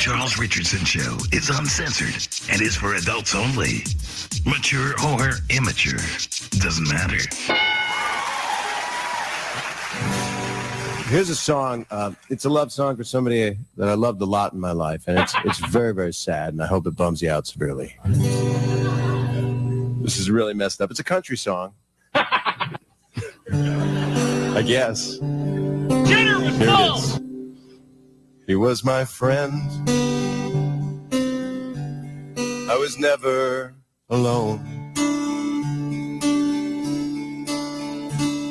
Charles Richardson Show is uncensored and is for adults only. Mature or immature, doesn't matter. Here's a song. It's a love song for somebody that I loved a lot in my life, and it's very, very sad, and I hope it bums you out severely. This is really messed up. It's a country song. I guess. Dinner was Here full. it is. He was my friend. I was never alone.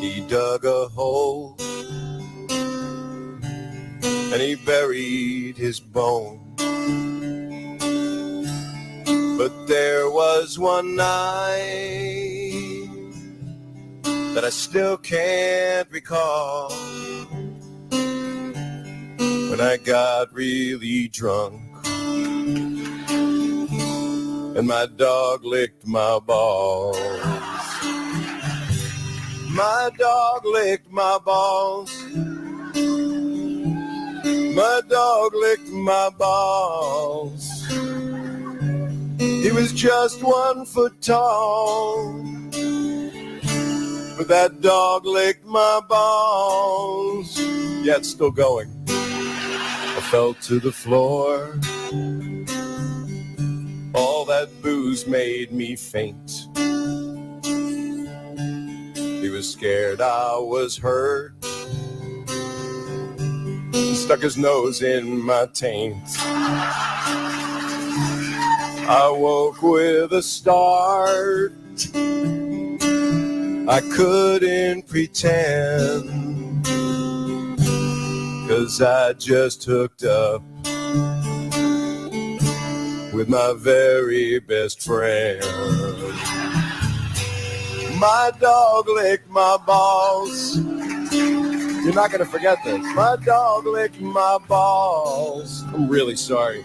He dug a hole and he buried his bone. But there was one night that I still can't recall, when I got really drunk and my dog licked my balls. My dog licked my balls. My dog licked my balls. He was just 1 foot tall, but that dog licked my balls. Yeah, it's still going. I fell to the floor. All that booze made me faint. He was scared I was hurt. He stuck his nose in my taint. I woke with a start. I couldn't pretend, 'cause I just hooked up with my very best friend. My dog licked my balls. You're not going to forget this. My dog licked my balls. I'm really sorry.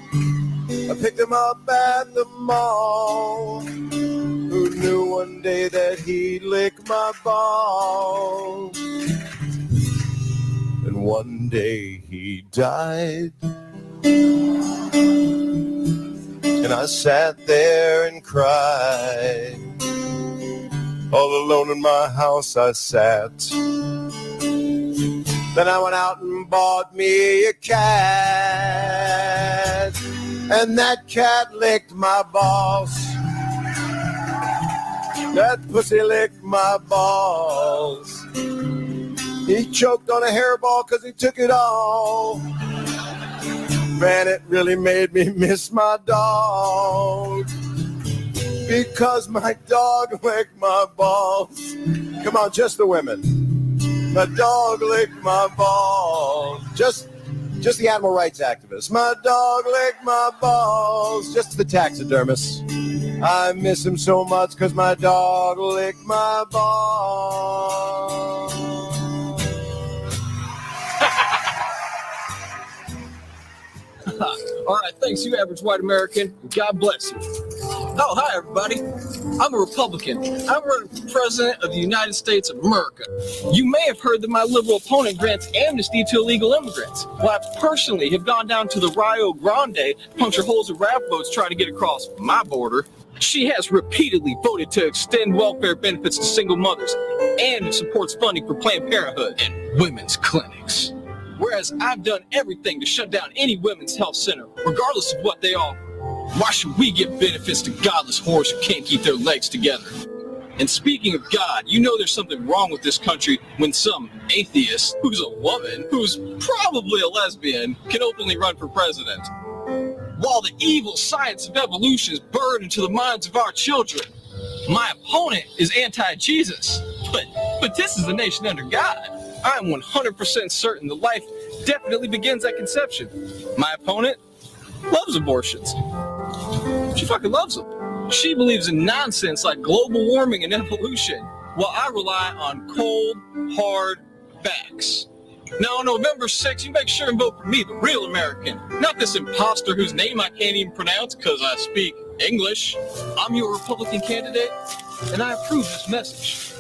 I picked him up at the mall. Who knew one day that he'd lick my balls? And one day he died. And I sat there and cried. All alone in my house I sat. Then I went out and bought me a cat. And that cat licked my balls. That pussy licked my balls. He choked on a hairball 'cause he took it all. Man, it really made me miss my dog, because my dog licked my balls. Come on, just the women. My dog licked my balls. Just the animal rights activists. My dog licked my balls. Just the taxidermists. I miss him so much because my dog licked my balls. All right, thanks, you average white American. God bless you. Oh, hi, everybody. I'm a Republican. I'm running for president of the United States of America. You may have heard that my liberal opponent grants amnesty to illegal immigrants. Well, I personally have gone down to the Rio Grande to puncture holes in raft boats trying to get across my border. She has repeatedly voted to extend welfare benefits to single mothers, and it supports funding for Planned Parenthood and women's clinics. Whereas I've done everything to shut down any women's health center, regardless of what they offer. Why should we give benefits to godless whores who can't keep their legs together? And speaking of God, you know there's something wrong with this country when some atheist, who's a woman, who's probably a lesbian, can openly run for president. While the evil science of evolution is burned into the minds of our children. My opponent is anti-Jesus, but this is a nation under God. I am 100% certain that life definitely begins at conception. My opponent loves abortions. She fucking loves them. She believes in nonsense like global warming and evolution, while I rely on cold, hard facts. Now, on November 6th, you make sure and vote for me, the real American, not this imposter whose name I can't even pronounce because I speak English. I'm your Republican candidate, and I approve this message.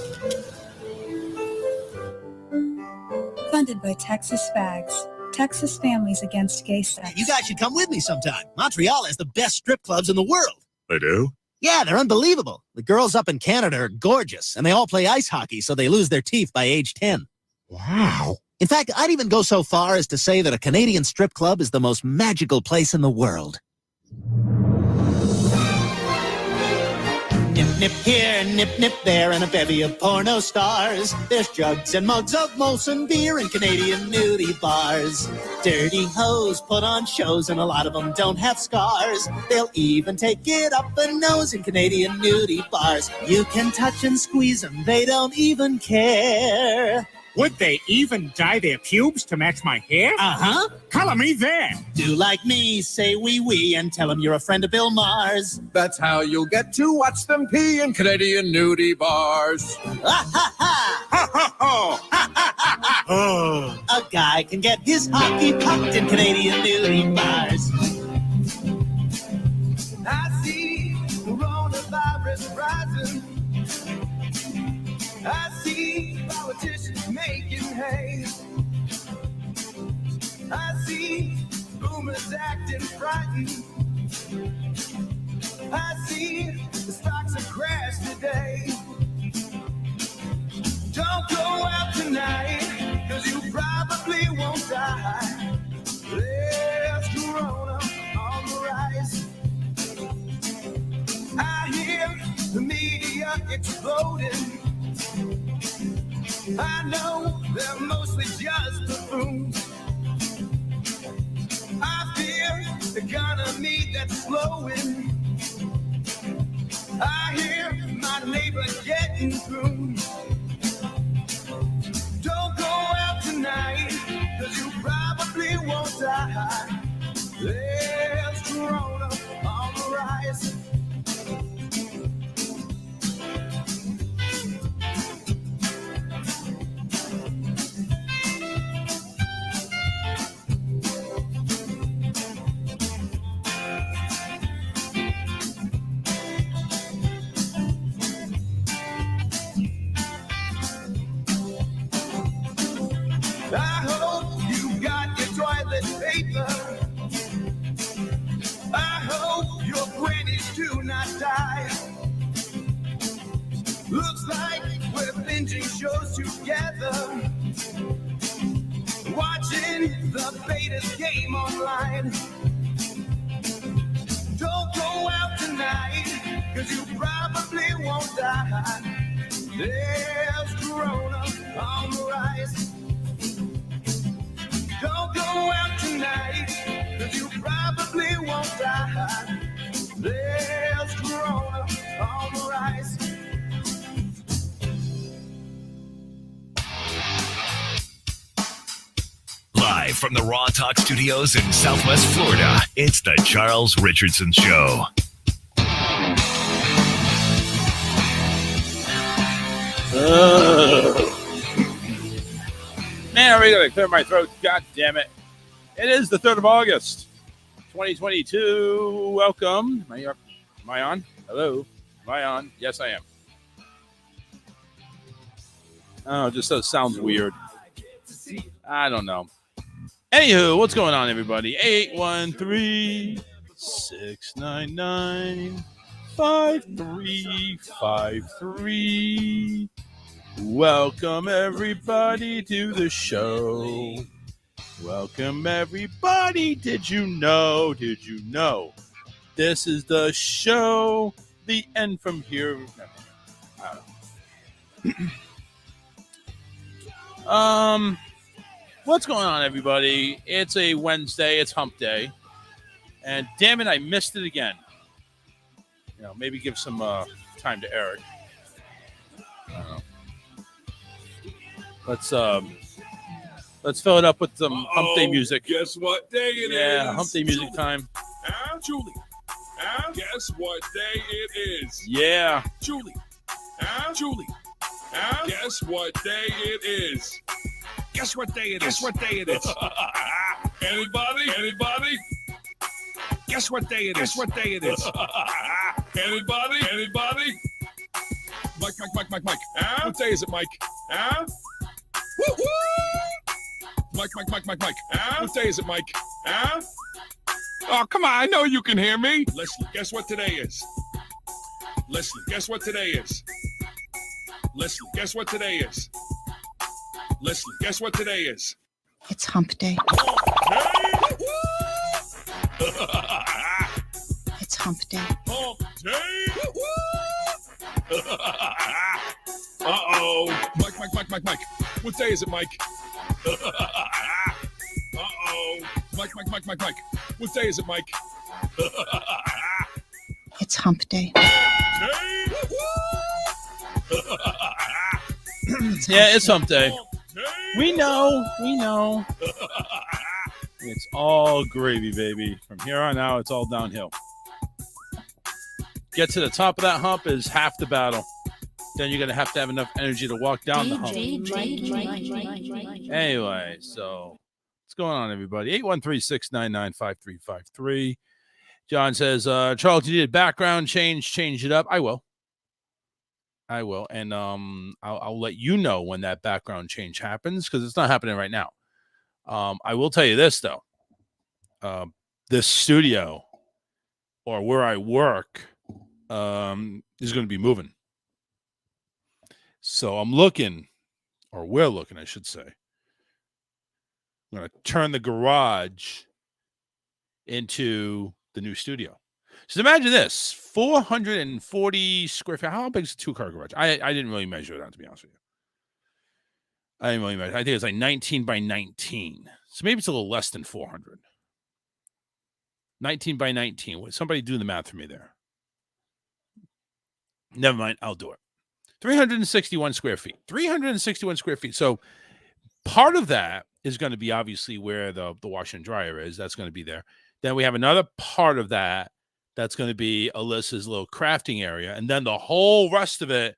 Funded by Texas Fags. Texas families against gay sex. You guys should come with me sometime. Montreal has the best strip clubs in the world. They do? Yeah, they're unbelievable. The girls up in Canada are gorgeous, and they all play ice hockey, so they lose their teeth by age 10. Wow. In fact, I'd even go so far as to say that a Canadian strip club is the most magical place in the world. Nip, nip here, nip, nip there, and a bevy of porno stars. There's jugs and mugs of Molson beer in Canadian nudie bars. Dirty hoes put on shows, and a lot of them don't have scars. They'll even take it up the nose in Canadian nudie bars. You can touch and squeeze them, they don't even care. Would they even dye their pubes to match my hair? Uh-huh. Color me there. Do like me, say wee, and tell them you're a friend of Bill Maher's. That's how you'll get to watch them pee in Canadian nudie bars. Ha ha ha! Ha ha ha! Ha ha ha ha! A guy can get his hockey pucked in Canadian nudie bars. I see coronavirus rising. I see politicians making hay. I see boomers acting frightened. I see the stocks have crashed today. Don't go out tonight, 'cause you probably won't die. There's corona on the rise. I hear the media exploding. I know they're mostly just buffoons. I fear the economy that's slowing. I hear my neighbor getting pruned. Don't go out tonight, 'cause you probably won't die. There's corona on the rise. I hope you got your toilet paper. I hope your grannies do not die. Looks like we're binging shows together, watching the Betas game online. Don't go out tonight, 'cause you probably won't die. There's corona on the rise. Don't go out tonight, 'cause you probably won't die. There's corona on the rise. Live from the Raw Talk Studios in Southwest Florida, it's the Charles Richardson Show. Man, I really gotta clear my throat. God damn it. It is the 3rd of August, 2022. Welcome. Am I on? Hello? Am I on? Yes, I am. Oh, just so sounds weird. I don't know. Anywho, what's going on, everybody? 813-699-5353. Welcome, everybody, to the show. Welcome, everybody. Did you know? This is the show. The end from here. What's going on, everybody? It's a Wednesday. It's hump day. And damn it, I missed it again. Maybe give some time to Eric. I don't know. Let's fill it up with some hump day music. Guess what day it is? Yeah, hump day music time. Julie. Guess what day it is? Yeah. Julie. Julie. Guess what day it is? Guess what day it is? Guess what day it is? Anybody? Guess what day it is? Guess what day it is? Anybody? Mike. What day is it, Mike? Woo-hoo! Mike. What day is it, Mike? Huh? Oh, come on. I know you can hear me. Leslie, guess what today is? Leslie, guess what today is? Leslie, guess what today is? Leslie, guess what today is? It's hump day. It's hump day. Hump day. Uh-oh. Mike. What day is it, Mike? Uh-oh. Mike. What day is it, Mike? It's hump day. Yeah, it's hump day. We know. It's all gravy, baby. From here on out, it's all downhill. Get to the top of that hump is half the battle. Then you're going to have enough energy to walk down the hump. Anyway, so what's going on, everybody? 813-699-5353. John says, Charles, you need a background change it up. I will. And I'll let you know when that background change happens because it's not happening right now. I will tell you this, though. This studio or where I work is going to be moving. So we're looking, I should say. I'm going to turn the garage into the new studio. So imagine this, 440 square feet. How big is a two-car garage? I didn't really measure it out, to be honest with you. I didn't really measure. I think it's like 19 by 19. So maybe it's a little less than 400. 19 by 19. Somebody do the math for me there. Never mind. I'll do it. 361 square feet. 361 square feet. So part of that is going to be obviously where the washer and dryer is. That's going to be there. Then we have another part of that that's going to be Alyssa's little crafting area. And then the whole rest of it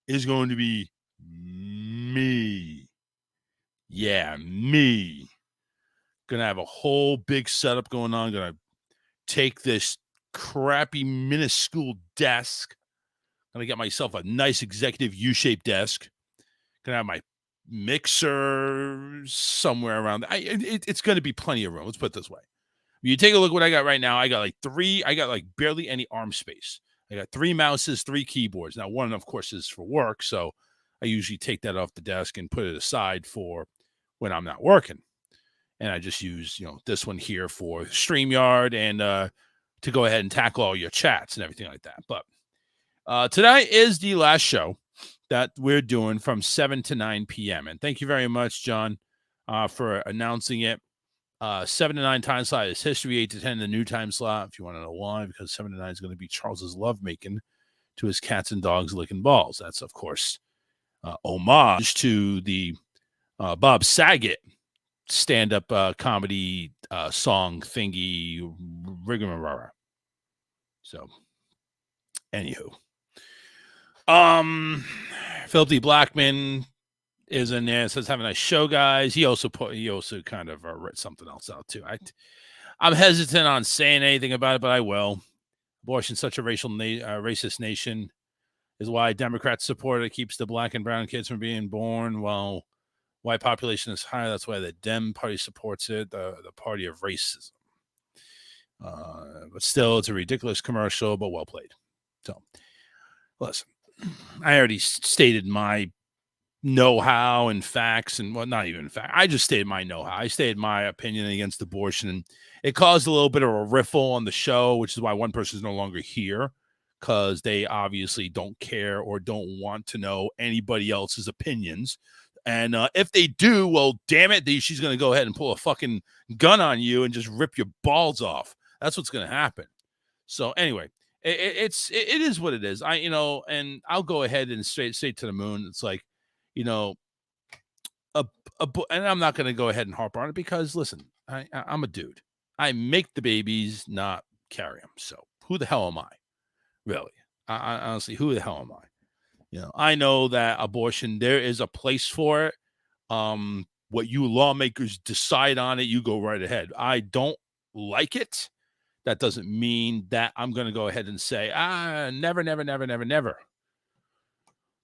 is going to be me. Yeah, me. Going to have a whole big setup going on. Going to take this crappy minuscule desk. Going to get myself a nice executive U-shaped desk. Going to have my mixer somewhere around. It's going to be plenty of room. Let's put it this way. You take a look at what I got right now. I got barely any arm space. I got 3 mouses, 3 keyboards. Now, one, of course, is for work. So I usually take that off the desk and put it aside for when I'm not working. And I just use, this one here for StreamYard and to go ahead and tackle all your chats and everything like that. But today is the last show that we're doing from 7 to 9 p.m. And thank you very much, John, for announcing it. 7 to 9 time slot is history. 8 to 10 the new time slot. If you want to know why, because 7 to 9 is going to be Charles's lovemaking to his cats and dogs licking balls. That's, of course, homage to the Bob Saget stand-up comedy song thingy rigmarole. So, anywho. Philip D. Blackman is in there. Says, have a nice show, guys. He also kind of wrote something else out, too. I'm hesitant on saying anything about it, but I will. Abortion, such a racist nation, is why Democrats support it. Keeps the black and brown kids from being born while white population is higher. That's why the Dem party supports it, the party of racism. But still, it's a ridiculous commercial, but well played. So, listen, I already stated my know-how and facts, and well, not even fact. I just stated my know-how. I stated my opinion against abortion, and it caused a little bit of a riffle on the show, which is why one person is no longer here, because they obviously don't care or don't want to know anybody else's opinions. And if they do, well, damn it, she's going to go ahead and pull a fucking gun on you and just rip your balls off. That's what's going to happen. So anyway, it is what it is. And I'll go ahead and say to the moon, it's like, and I'm not going to go ahead and harp on it because, listen, I'm a dude. I make the babies, not carry them. So who the hell am I? Really? I honestly, who the hell am I? I know that abortion, there is a place for it. What you lawmakers decide on it, you go right ahead. I don't like it. That doesn't mean that I'm going to go ahead and say, never, never, never, never, never.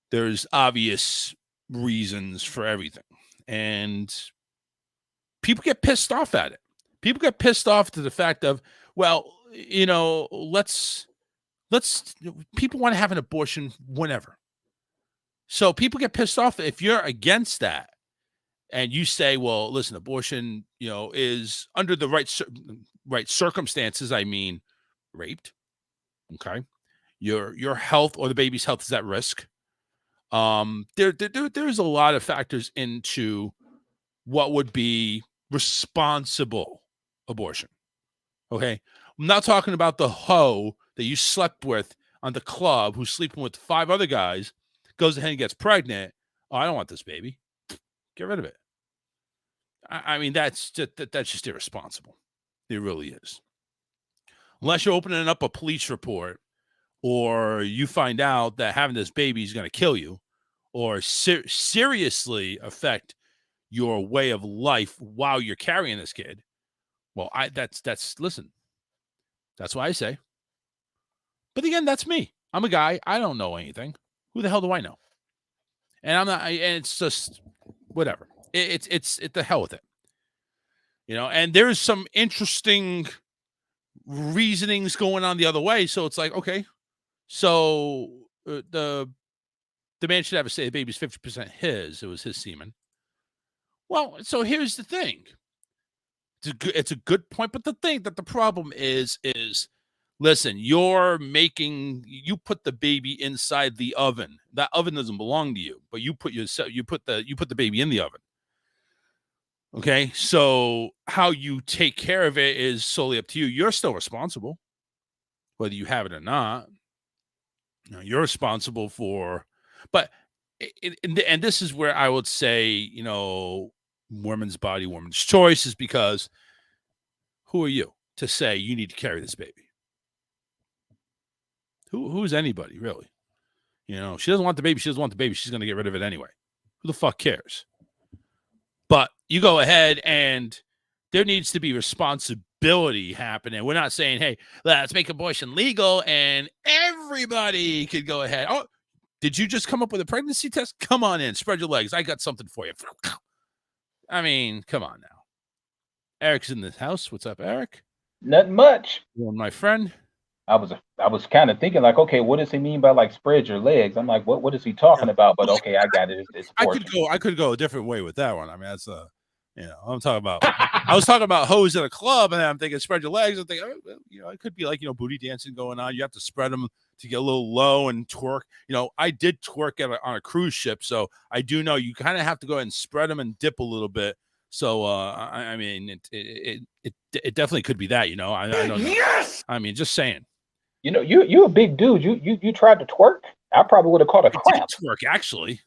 There's obvious reasons for everything. And people get pissed off at it. People get pissed off to the fact of, well, let's people want to have an abortion whenever. So people get pissed off if you're against that and you say, well, listen, abortion, is under the right circumstances. I mean, raped. Okay. Your health or the baby's health is at risk. There's a lot of factors into what would be responsible abortion. Okay. I'm not talking about the hoe that you slept with on the club who's sleeping with 5 other guys, goes ahead and gets pregnant. Oh, I don't want this baby. Get rid of it. I mean, that's just irresponsible. It really is. Unless you're opening up a police report or you find out that having this baby is going to kill you or seriously affect your way of life while you're carrying this kid. Well, listen, that's what I say. But again, that's me. I'm a guy. I don't know anything. Who the hell do I know? And I'm not, and it's just whatever. It's the hell with it. And there's some interesting reasonings going on the other way. So it's like, okay, so the man should have a say the baby's 50% his. It was his semen. Well, so here's the thing. It's a good point, but the problem is listen, you put the baby inside the oven. That oven doesn't belong to you, but you put the baby in the oven. Okay, so how you take care of it is solely up to you. You're still responsible, whether you have it or not. You're responsible for, but and this is where I would say, woman's body, woman's choice, is because who are you to say you need to carry this baby? Who's anybody really? She doesn't want the baby. She doesn't want the baby. She's going to get rid of it anyway. Who the fuck cares? But you go ahead and there needs to be responsibility happening. We're not saying, hey, let's make abortion legal and everybody could go ahead. Oh, did you just come up with a pregnancy test? Come on in. Spread your legs. I got something for you. I mean, come on now. Eric's in this house. What's up, Eric? Nothing much. Well, my friend. I was kind of thinking like, okay, what does he mean by like spread your legs? I'm like, what is he talking about? But okay, I got it. I could go a different way with that one. I mean, that's I'm talking about. I was talking about hoes at a club, and I'm thinking spread your legs. I'm thinking, it could be like booty dancing going on. You have to spread them to get a little low and twerk. I did twerk on a cruise ship, so I do know you kind of have to go ahead and spread them and dip a little bit. So I mean, it definitely could be that. I don't know. Yes. I mean, just saying. You're a big dude. You tried to twerk. I probably would have caught a cramp. Twerk, actually.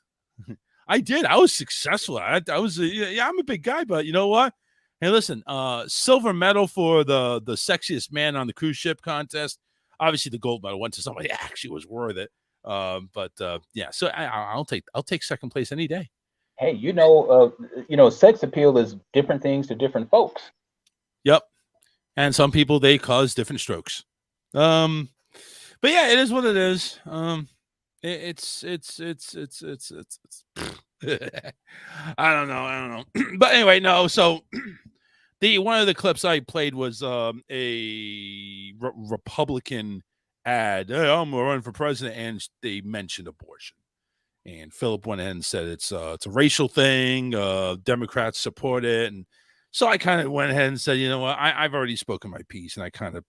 I did. I was successful. I was. I'm a big guy, but you know what? Hey, listen. Silver medal for the sexiest man on the cruise ship contest. Obviously, the gold medal went to somebody that actually was worth it. But yeah. So I'll take second place any day. Hey, sex appeal is different things to different folks. Yep. And some people, they cause different strokes. But yeah, it is what it is. It's I don't know. But anyway, no. So one of the clips I played was a Republican ad. Hey, I'm gonna run for president, and they mentioned abortion. And Philip went ahead and said it's a racial thing. Democrats support it, and so I kind of went ahead and said, you know what, I've already spoken my piece, and I kind of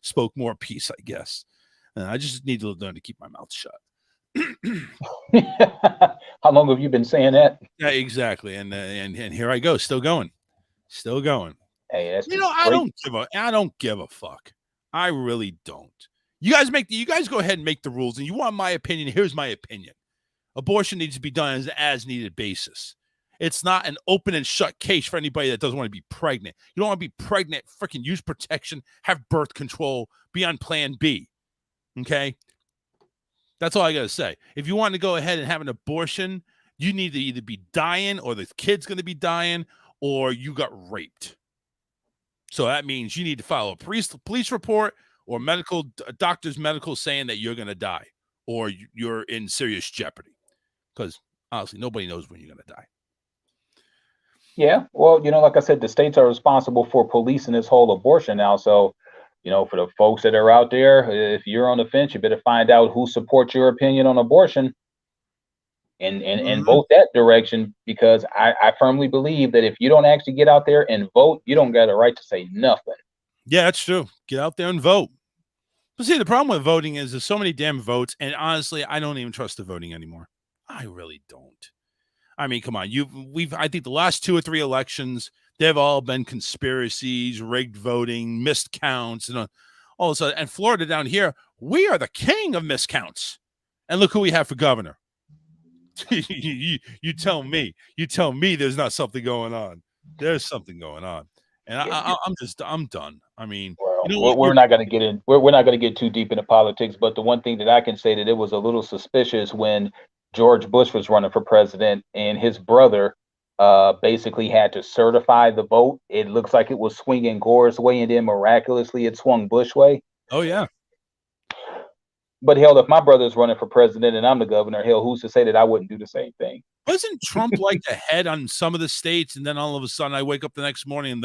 spoke more piece, I guess. I just need to learn to keep my mouth shut. How long have you been saying that? Yeah, exactly. And here I go, still going. Hey, that's I don't give a fuck. I really don't. You guys go ahead and make the rules, and you want my opinion. Here's my opinion. Abortion needs to be done as an as-needed basis. It's not an open and shut case for anybody that doesn't want to be pregnant. You don't want to be pregnant, freaking use protection, have birth control, be on plan B. Okay? That's all I got to say. If you want to go ahead and have an abortion, you need to either be dying or the kid's going to be dying or you got raped. So that means you need to file a police report or doctor's medical saying that you're going to die or you're in serious jeopardy. Because honestly, nobody knows when you're going to die. Yeah, well, like I said, the states are responsible for policing this whole abortion now. So, for the folks that are out there, if you're on the fence, you better find out who supports your opinion on abortion and Mhm. vote that direction, because I firmly believe that if you don't actually get out there and vote, you don't got a right to say nothing. Yeah, that's true. Get out there and vote. But see, the problem with voting is there's so many damn votes, and honestly, I don't even trust the voting anymore. I really don't. I mean, come on, I think the last 2 or 3 elections, they've all been conspiracies, rigged voting, missed counts, and all of a sudden, and Florida down here, we are the king of miscounts. And look who we have for governor. You tell me. You tell me there's not something going on. There's something going on. And I'm done. I mean, Well, you know we're, what? we're not going to get in. We're not going to get too deep into politics. But the one thing that I can say that it was a little suspicious when George Bush was running for president and his brother basically had to certify the vote. It looks like it was swinging Gore's way, and then miraculously it swung Bush way. Oh yeah. But hell, if my brother's running for president and I'm the governor, hell, who's to say that I wouldn't do the same thing? Wasn't Trump like ahead on some of the states, and then all of a sudden I wake up the next morning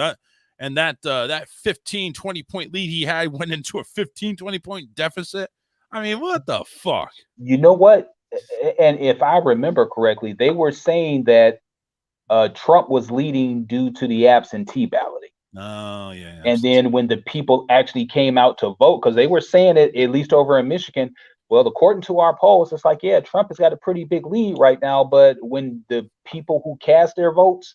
and that 15, 20 point lead he had went into a 15, 20 point deficit? I mean, what the fuck? You know what? And if I remember correctly, they were saying that Trump was leading due to the absentee balloting. Oh, yeah. And then when the people actually came out to vote, because they were saying it, at least over in Michigan, well, according to our polls, it's like, yeah, Trump has got a pretty big lead right now. But when the people who cast their votes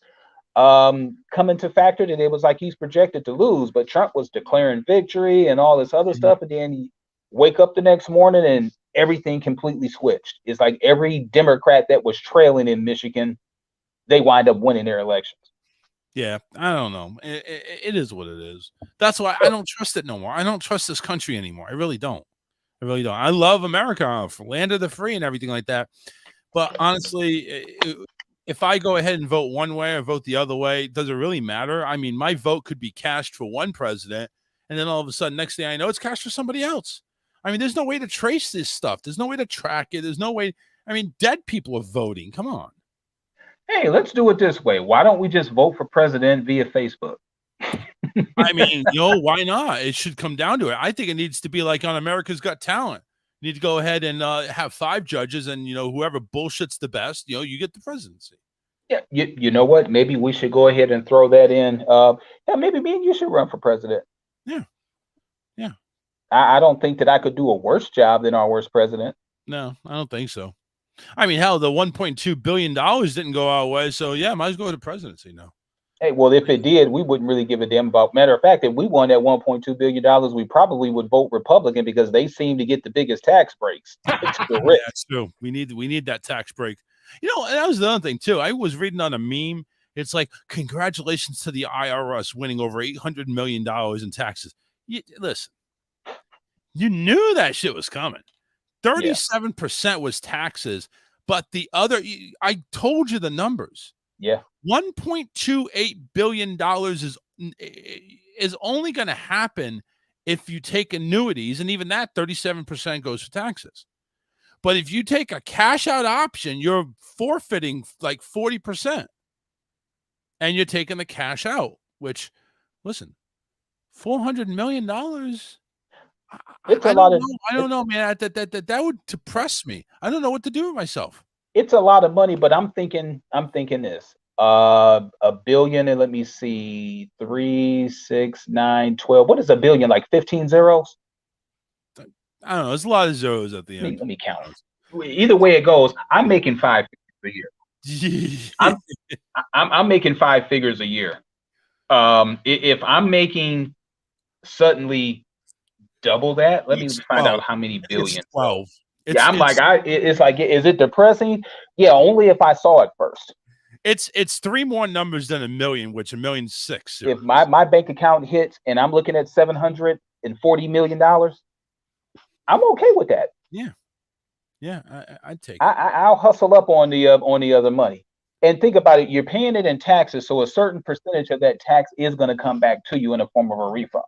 come into factor, that it was like he's projected to lose. But Trump was declaring victory and all this other stuff. And then you wake up the next morning and everything completely switched. It's like every Democrat that was trailing in Michigan, they wind up winning their elections. Yeah, I don't know. It is what it is. That's why I don't trust it no more. I don't trust this country anymore. I really don't. I really don't. I love America, land of the free and everything like that. But honestly, if I go ahead and vote one way or vote the other way, does it really matter? I mean, my vote could be cashed for one president, and then all of a sudden, next thing I know, it's cashed for somebody else. I mean, there's no way to trace this stuff. There's no way to track it. There's no way. I mean, dead people are voting. Come on. Hey, let's do it this way. Why don't we just vote for president via Facebook? I mean, why not? It should come down to it. I think it needs to be like on America's Got Talent. You need to go ahead and have 5 judges, and whoever bullshits the best, you get the presidency. Yeah, you know what? Maybe we should go ahead and throw that in. Yeah, maybe me and you should run for president. Yeah. I don't think that I could do a worse job than our worst president. No, I don't think so. I mean, hell, the $1.2 billion didn't go our way, so yeah, might as well go to presidency now. Hey, well, if it did, we wouldn't really give a damn about. Matter of fact, if we won that $1.2 billion, we probably would vote Republican because they seem to get the biggest tax breaks. Yeah, that's true. We need that tax break. And that was the other thing too. I was reading on a meme. It's like, congratulations to the IRS winning over $800 million in taxes. Listen, you knew that shit was coming. 37% was taxes, but the other, I told you the numbers. Yeah. $1.28 billion is only going to happen if you take annuities, and even that 37% goes for taxes. But if you take a cash out option, you're forfeiting like 40%. And you're taking the cash out, which, listen, $400 million. It's I don't know, man. That would depress me. I don't know what to do with myself. It's a lot of money, but I'm thinking this. $1 billion, and let me see, 3, 6, 9, 12. What is $1 billion? Like 15 zeros? I don't know. There's a lot of zeros at the end. Let me count. Either way it goes, I'm making 5 figures a year. I'm making 5 figures a year. If I'm making suddenly double that, let me find out how many billion. It's 12. It's like, is it depressing? Yeah, only if I saw it first. It's 3 more numbers than a million, which $1.6 million. If my bank account hits and I'm looking at $740 million, I'm okay with that. Yeah, I'd take it. I'll hustle up on the other money. And think about it, you're paying it in taxes, so a certain percentage of that tax is going to come back to you in the form of a refund.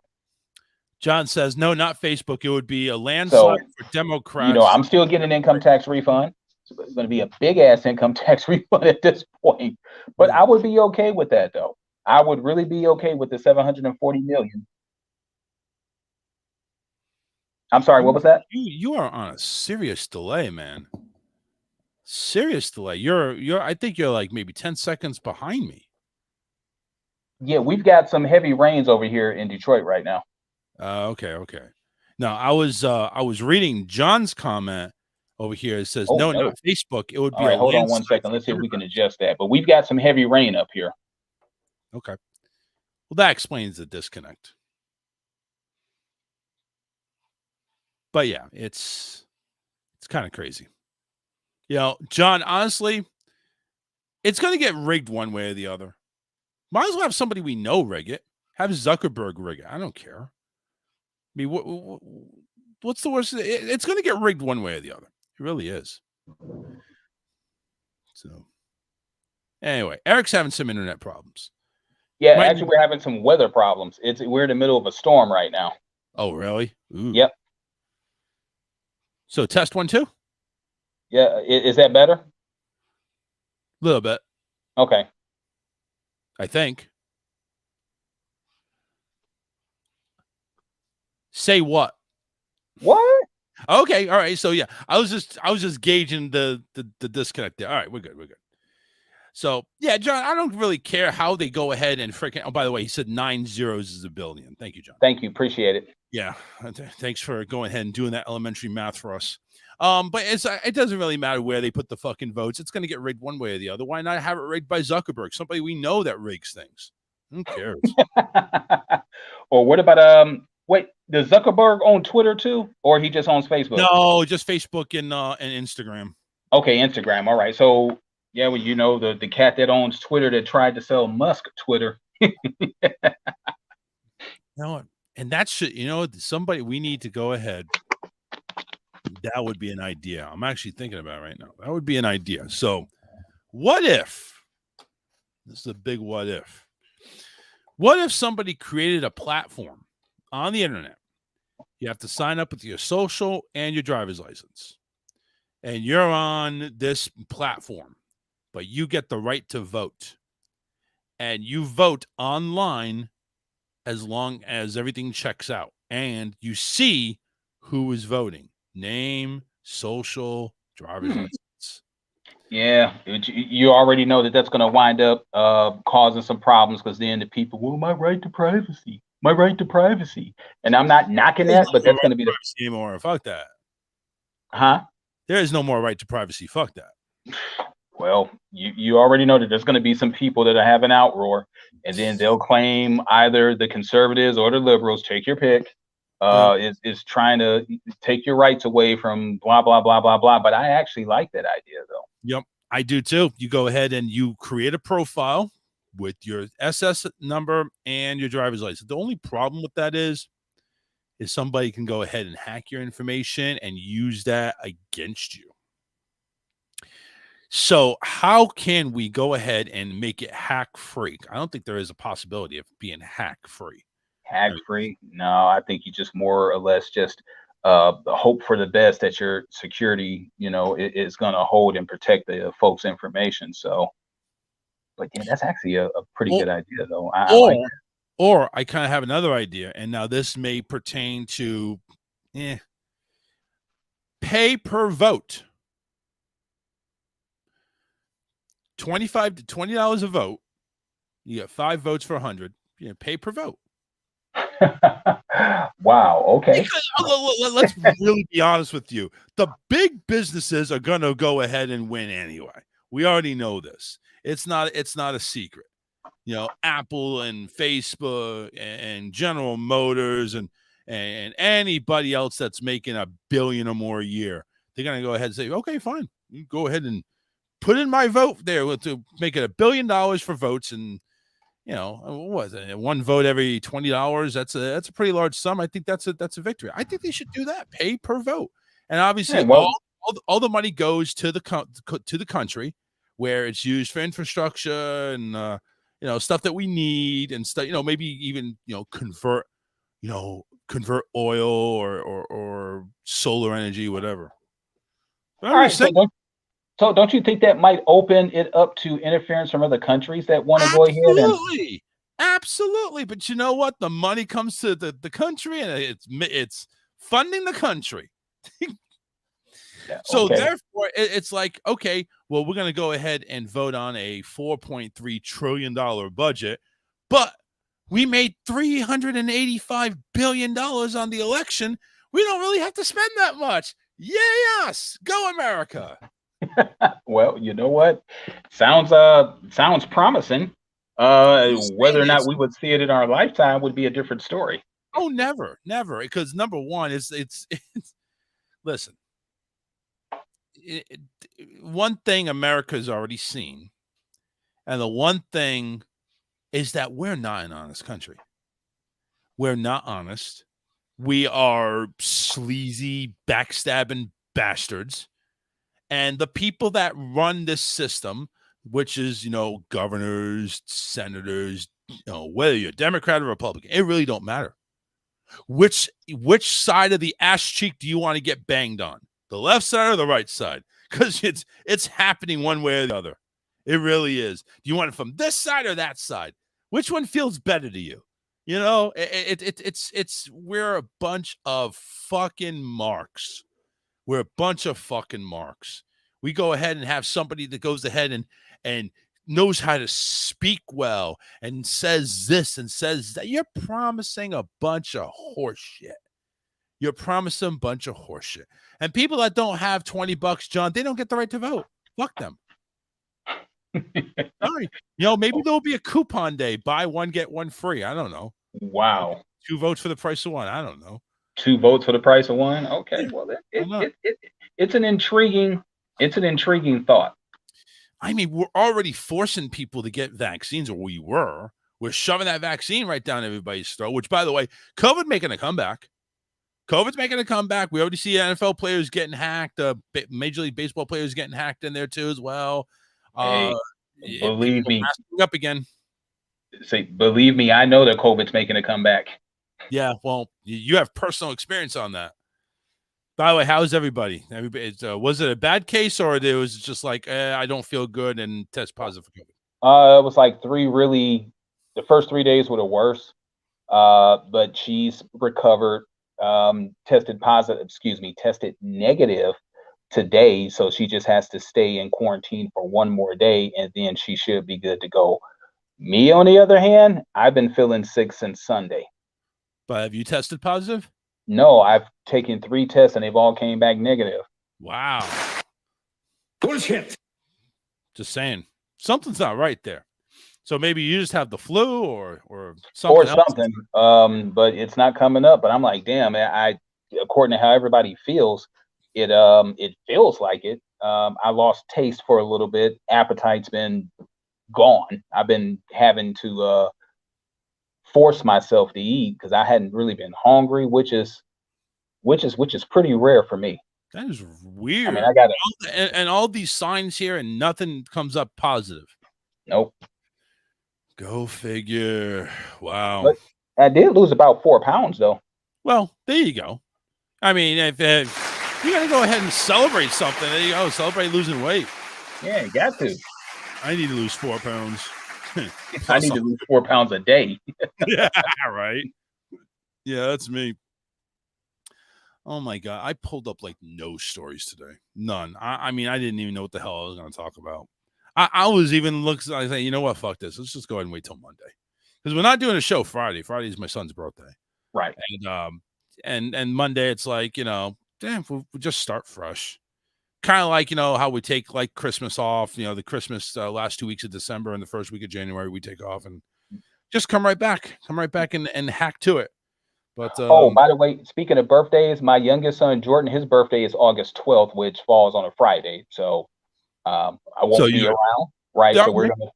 John says, no, not Facebook. It would be a landslide for Democrats. I'm still getting an income tax refund. it's going to be a big ass income tax refund at this point. But I would be okay with that, though. I would really be okay with the 740 million. I'm sorry, what was that? You are on a serious delay, man. Serious delay. You're. I think you're like maybe 10 seconds behind me. Yeah, we've got some heavy rains over here in Detroit right now. Okay. Now I was reading John's comment over here. It says no, not Facebook. It would be all right. a Hold on one second. Let's see if we can adjust that. But we've got some heavy rain up here. Okay. Well, that explains the disconnect. But yeah, it's kind of crazy. You know, John, honestly, it's going to get rigged one way or the other. Might as well have somebody we know rig it. Have Zuckerberg rig it. I don't care. I mean, what's the worst? It's going to get rigged one way or the other. It really is. So, anyway, Eric's having some internet problems. Yeah, actually, we're having some weather problems. We're in the middle of a storm right now. Oh, really? Ooh. Yep. So, test 1, 2? Yeah, is that better? A little bit. Okay. I think. Say what? What? Okay, all right. So yeah, I was just gauging the disconnect there. All right, we're good. So yeah, John, I don't really care how they go ahead and freaking. Oh, by the way, he said 9 zeros is a billion. Thank you, John. Thank you, appreciate it. Yeah, thanks for going ahead and doing that elementary math for us. But it doesn't really matter where they put the fucking votes. It's going to get rigged one way or the other. Why not have it rigged by Zuckerberg, somebody we know that rigs things? Who cares? Or what about wait, does Zuckerberg own Twitter too, or he just owns Facebook? No, just Facebook and Instagram. Okay, Instagram. All right. So yeah, well, you know the cat that owns Twitter that tried to sell Musk Twitter. No, and that should, somebody we need to go ahead. That would be an idea. I'm actually thinking about it right now. That would be an idea. So, what if? This is a big what if. What if somebody created a platform on the internet? You have to sign up with your social and your driver's license. And you're on this platform, but you get the right to vote. And you vote online as long as everything checks out. And you see who is voting. Name, social, driver's license. Yeah, you already know that's going to wind up causing some problems because then the people, well, my right to privacy. And I'm not knocking that, but that's going to be the anymore. Fuck that. Huh? There is no more right to privacy. Fuck that. Well, you already know that there's going to be some people that have an outroar, and then they'll claim either the conservatives or the liberals, take your pick, is trying to take your rights away from blah, blah, blah, blah, blah. But I actually like that idea, though. Yep, I do too. You go ahead and you create a profile with your SS number and your driver's license. The only problem with that is somebody can go ahead and hack your information and use that against you. So how can we go ahead and make it hack free? I don't think there is a possibility of being hack free. Hack free? No, I think you just more or less just hope for the best that your security, is going to hold and protect the folks' information. So, but yeah, that's actually a pretty good idea, though. I like that. Or I kind of have another idea, and now this may pertain to pay per vote. $25 to $20 a vote. You get 5 votes for 100. Pay per vote. Wow. Okay. Because, let's really be honest with you. The big businesses are going to go ahead and win anyway. We already know this. It's not a secret. Apple and Facebook and General Motors and anybody else that's making $1 billion or more a year, they're going to go ahead and say, okay, fine. You go ahead and put in my vote there to make it $1 billion for votes. And, what was it? 1 vote every $20. That's a pretty large sum. I think that's a victory. I think they should do that. Pay per vote. And obviously all the money goes to the country where it's used for infrastructure and, stuff that we need and stuff, maybe even, convert oil or solar energy, whatever. All right. So don't you think that might open it up to interference from other countries that want to go ahead and Absolutely. But you know what? The money comes to the country, and it's funding the country. So okay. therefore, it's like, okay, well, we're going to go ahead and vote on a $4.3 trillion budget, but we made $385 billion on the election. We don't really have to spend that much. Yay us! Go America! Well, you know what? Sounds promising. Whether or not we would see it in our lifetime would be a different story. Oh, never. Because number one is it's listen. One thing America's already seen, and the one thing is that we're not an honest country. We're not honest. We are sleazy, backstabbing bastards. And the people that run this system, which is, governors, senators, whether you're Democrat or Republican, it really don't matter. Which side of the ass cheek do you want to get banged on? The left side or the right side? Because it's happening one way or the other. It really is. Do you want it from this side or that side? Which one feels better to you? It's we're a bunch of fucking marks. We're a bunch of fucking marks. We go ahead and have somebody that goes ahead and knows how to speak well and says this and says that. You're promising a bunch of horse shit. You're promising a bunch of horse shit. And people that don't have $20, John, they don't get the right to vote. Fuck them. Sorry. Maybe there'll be a coupon day. Buy one, get one free. I don't know. Wow. 2 votes for the price of one. I don't know. 2 votes for the price of one. Okay. Well, it's an intriguing thought. I mean, we're already forcing people to get vaccines, or we were. We're shoving that vaccine right down everybody's throat, which, by the way, COVID's making a comeback. We already see NFL players getting hacked. Major League Baseball players getting hacked in there too as well. Hey, believe me. Up again. Believe me, I know that COVID's making a comeback. Yeah, well, you have personal experience on that. By the way, how's everybody? Was it a bad case, or it was just like, I don't feel good and test positive for COVID? It was like the first 3 days were the worst. But she's recovered, tested negative today. So she just has to stay in quarantine for one more day, and then she should be good to go. Me, on the other hand, I've been feeling sick since Sunday. But have you tested positive? No, I've taken 3 tests and they've all came back negative. Wow. Bullshit. Just saying. Something's not right there. So maybe you just have the flu or something. Or something. But it's not coming up. But I'm like, damn, according to how everybody feels, it feels like it. I lost taste for a little bit. Appetite's been gone. I've been having to force myself to eat because I hadn't really been hungry, which is pretty rare for me. That is weird. I mean, I got and all these signs here, and nothing comes up positive. Nope. Go figure. Wow. But I did lose about 4 pounds, though. Well, there you go. I mean, if you got to go ahead and celebrate something, there you go. Celebrate losing weight. Yeah, you got to. I need to lose 4 pounds. I need to lose 4 pounds a day. Yeah, right. Yeah, that's me. Oh my God. I pulled up like no stories today. None. I mean, I didn't even know what the hell I was going to talk about. I was even looking, I say, you know what? Fuck this. Let's just go ahead and wait till Monday. Because we're not doing a show Friday. Friday is my son's birthday. Right. And Monday it's like, damn, we'll just start fresh. Kind of like, how we take like Christmas off, the Christmas last 2 weeks of December and the first week of January we take off and just come right back and hack to it. But by the way, speaking of birthdays, my youngest son Jordan, his birthday is August 12th, which falls on a Friday. So I won't be around. Right. So we're gonna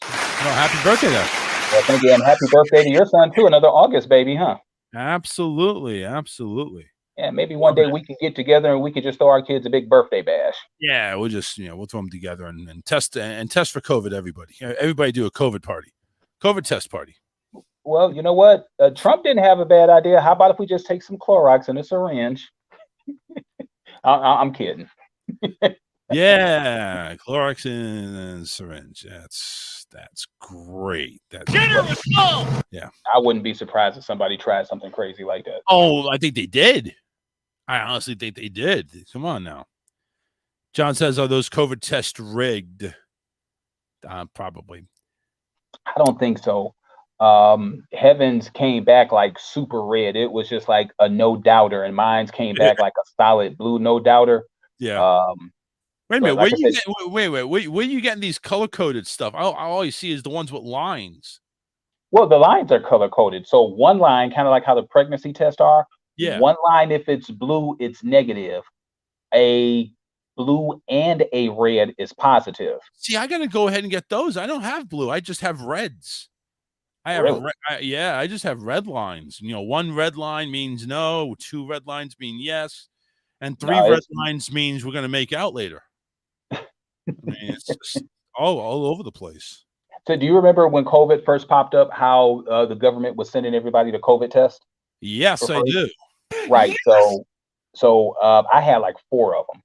happy birthday then. Well, thank you, and happy birthday to your son too. Another August baby, huh? Absolutely. Yeah, maybe one day we can get together and we could just throw our kids a big birthday bash. Yeah, we'll just we'll throw them together and test for COVID. Everybody do a COVID party, COVID test party. Well, you know what? Trump didn't have a bad idea. How about if we just take some Clorox in a syringe? I'm kidding. Yeah, Clorox and syringe. That's great. That's Generous soul. yeah. I wouldn't be surprised if somebody tried something crazy like that. Oh, I think they did. I honestly think they did. Come on now. John says, "Are those COVID tests rigged?" Probably. I don't think so. Heavens came back like super red. It was just like a no doubter, and mine's came back like a solid blue no doubter. Yeah. Wait a But minute. like Where I you said, where you getting these color coded stuff? I always see is the ones with lines. well, the lines are color coded. So one line, kind of like how the pregnancy tests are. Yeah. One line, if it's blue, it's negative. A blue and a red is positive. See, I got to go ahead and get those. I don't have blue. I just have reds. I have Really? I just have red lines. You know, one red line means no, two red lines mean yes, and three No, red it's lines means we're going to make out later. I mean, it's just all over the place. so. Do you remember when COVID first popped up? How the government was sending everybody to COVID test Yes, for I free? do. Right. So I had like 4 of them.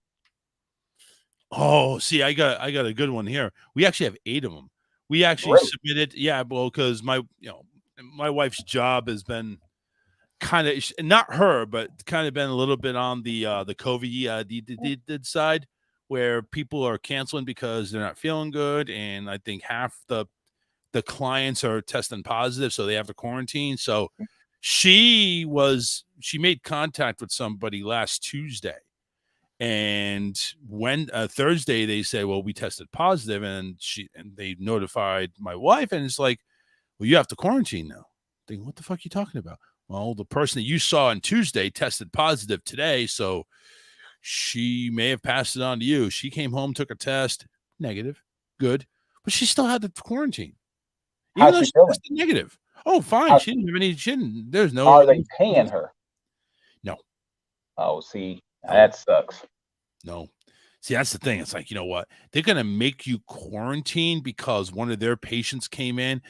Oh, see, I got a good one here. We actually have 8 of them. We actually Really? submitted, yeah, well, because my wife's job has been kind of not her, but kind of been a little bit on the COVID side, where people are canceling because they're not feeling good, and I think half the clients are testing positive, so they have to quarantine. So she made contact with somebody last Tuesday. And when Thursday they say, well, we tested positive, and they notified my wife, and it's like, well, you have to quarantine now. Thinking, what the fuck are you talking about? Well, the person that you saw on Tuesday tested positive today, so she may have passed it on to you. She came home, took a test, negative, good, but she still had to quarantine, even How's though she she feeling? tested negative. Oh, fine. How, She didn't have any. She didn't. There's no. are they paying her? No. Oh, see, No. that sucks. No. See, that's the thing. It's like, you know what? They're going to make you quarantine because one of their patients came in.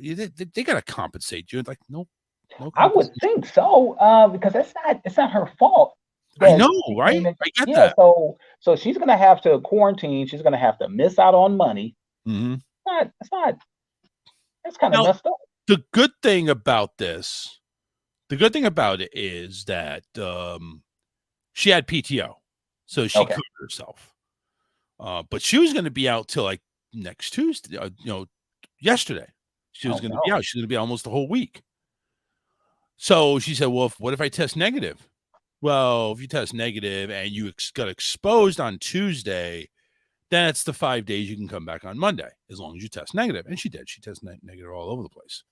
They got to compensate you. It's like, no I would compensation. think so, because it's not her fault I that know, she right? came in. I get Yeah, that. so she's gonna have to quarantine. She's gonna have to miss out on money. Mm-hmm. It's not. That's kind of Now, messed up. the good thing about it is that she had PTO, so she Okay. covered herself. But she was going to be out till like next Tuesday. Yesterday she was Oh going to no. be out. She's going to be almost the whole week. So she said, "Well, what if I test negative?" Well, if you test negative and you got exposed on Tuesday, then it's the 5 days you can come back on Monday as long as you test negative. And she did. She tested negative all over the place.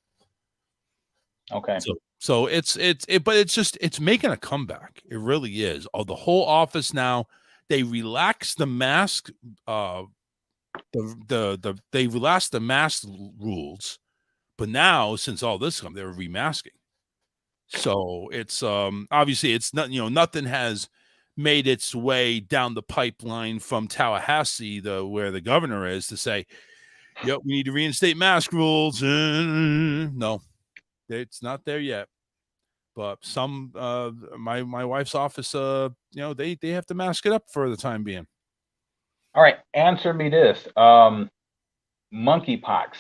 Okay. So but it's making a comeback. It really is. Oh, the whole office now, they relaxed the mask. They relaxed the mask rules, but now since all this come, they're remasking. So it's obviously it's not, nothing has made its way down the pipeline from Tallahassee, where the governor is, to say, yep, we need to reinstate mask rules. No, it's not there yet. But some my wife's office, they have to mask it up for the time being. All right. Answer me this. Monkeypox.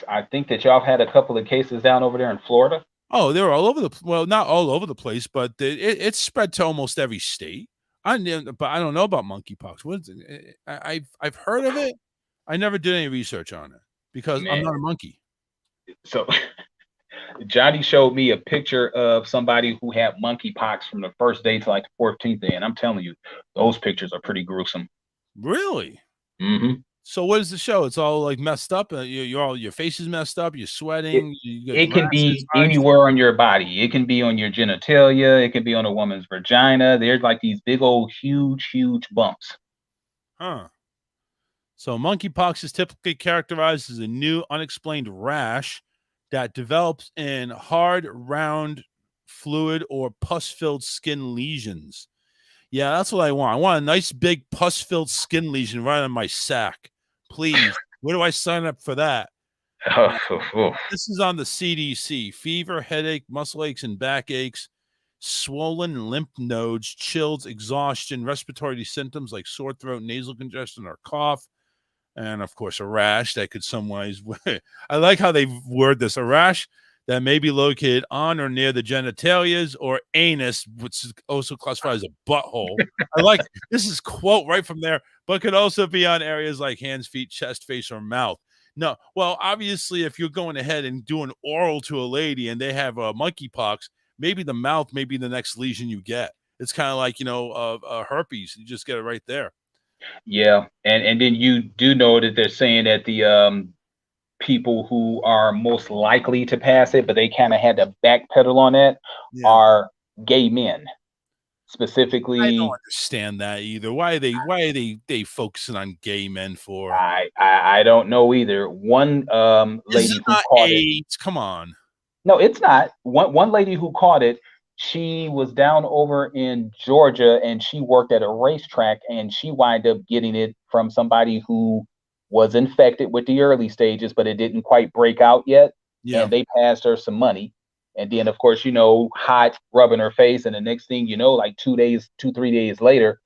I think that y'all had a couple of cases down over there in Florida. Oh, they're all over not all over the place, but it's spread to almost every state. But I don't know about monkeypox. What is it? I've heard of it. I never did any research on it because I'm not a monkey. So Johnny showed me a picture of somebody who had monkeypox from the first day to like the 14th day, and I'm telling you, those pictures are pretty gruesome. Really? Mm-hmm. So what is the show? It's all like messed up. Your face is messed up. You're sweating. It can be anywhere on your body. It can be on your genitalia. It can be on a woman's vagina. There's like these big old, huge bumps. Huh. So monkeypox is typically characterized as a new unexplained rash that develops in hard, round, fluid, or pus-filled skin lesions. Yeah, that's what I want. I want a nice, big, pus-filled skin lesion right on my sack. Please. Where do I sign up for that? This is on the CDC. Fever, headache, muscle aches, and back aches. swollen lymph nodes, chills, exhaustion, respiratory symptoms like sore throat, nasal congestion, or cough, and of course a rash that could some ways. I like how they word this: a rash that may be located on or near the genitalias or anus, which is also classified as a butthole. I like this is quote right from there, but could also be on areas like hands, feet, chest, face, or mouth. No, well, obviously, if you're going ahead and doing oral to a lady and they have monkeypox, maybe the mouth may be the next lesion you get. It's kind of like herpes. You just get it right there. Yeah, and then you do know that they're saying that the people who are most likely to pass it, but they kind of had to backpedal on that, are gay men. I Specifically, don't understand that either. Why are they focusing on gay men for? I don't know either. One lady who caught AIDS. Come on. No, it's not. One lady who caught it, she was down over in Georgia and she worked at a racetrack and she wound up getting it from somebody who was infected with the early stages, but it didn't quite break out yet. Yeah. And they passed her some money. And then, of course, hot rubbing her face. And the next thing you know, like 3 days later,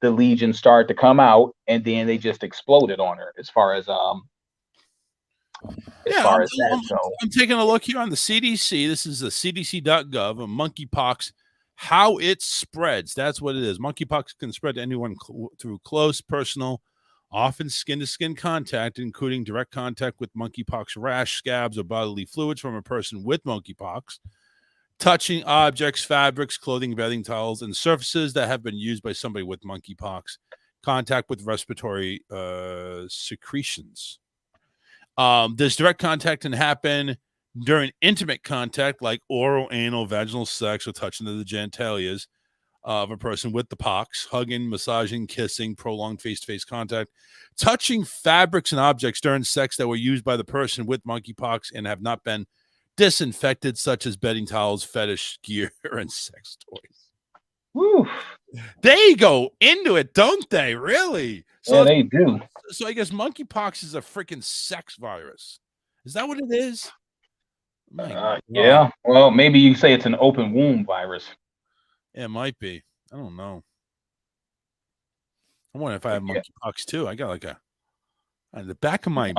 the legion started to come out, and then they just exploded on her. As far as that. So I'm taking a look here on the CDC. This is the CDC.gov of monkeypox, how it spreads. That's what it is. Monkeypox can spread to anyone through close, personal, often skin-to-skin contact, including direct contact with monkeypox rash, scabs, or bodily fluids from a person with monkeypox, touching objects, fabrics, clothing, bedding towels, and surfaces that have been used by somebody with monkeypox, contact with respiratory secretions. This direct contact can happen during intimate contact, like oral, anal, vaginal sex, or touching of the genitalias of a person with the pox, hugging, massaging, kissing, prolonged face-to-face contact, touching fabrics and objects during sex that were used by the person with monkeypox and have not been disinfected, such as bedding towels, fetish gear, and sex toys. Woo. They go into it, don't they? Really? So yeah, they do. So I guess monkeypox is a freaking sex virus. Is that what it is? Yeah. Well, maybe you say it's an open womb virus. It might be. I don't know. I wonder if I have monkeypox too. I got like on the back of my.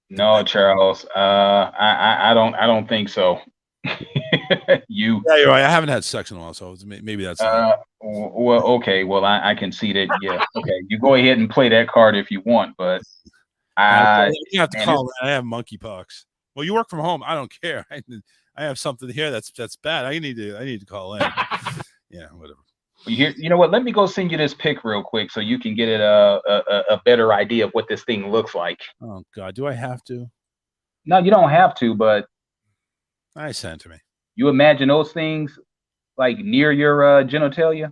No, Charles. I don't think so. Yeah, you're right. I haven't had sex in a while, so maybe that's. Well, okay. Well, I can see that. Yeah. Okay. You go ahead and play that card if you want, but you have to call. I have monkeypox. Well, you work from home. I don't care. I have something here that's bad. I need to call in. Yeah, whatever. You know what? Let me go send you this pic real quick so you can get it a better idea of what this thing looks like. Oh God, do I have to? No, you don't have to, but I sent it to me. You imagine those things like near your genitalia?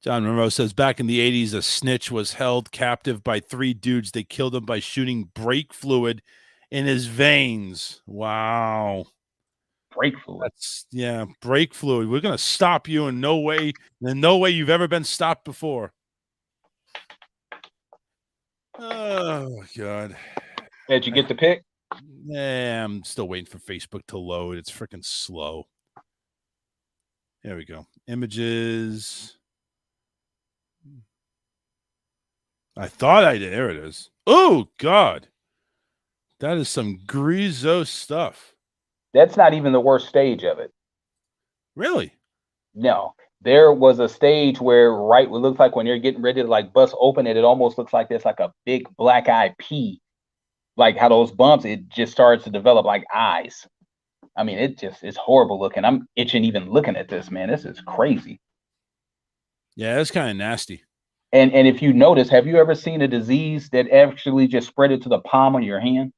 John Monroe says back in the 80s, a snitch was held captive by 3 dudes. They killed him by shooting brake fluid in his veins. Wow. Brake fluid. Brake fluid. We're gonna stop you in no way you've ever been stopped before. Oh God. Did you get the pic? Yeah, I'm still waiting for Facebook to load. It's freaking slow. There we go. Images. I thought I did. There it is. Oh God. That is some Grizo stuff. That's not even the worst stage of it. Really? No. There was a stage where it looks like when you're getting ready to like bust open it almost looks like there's like a big black eye pea. Like how those bumps, it just starts to develop like eyes. I mean, it's horrible looking. I'm itching even looking at this, man. This is crazy. Yeah, that's kind of nasty. And if you notice, have you ever seen a disease that actually just spread it to the palm of your hand?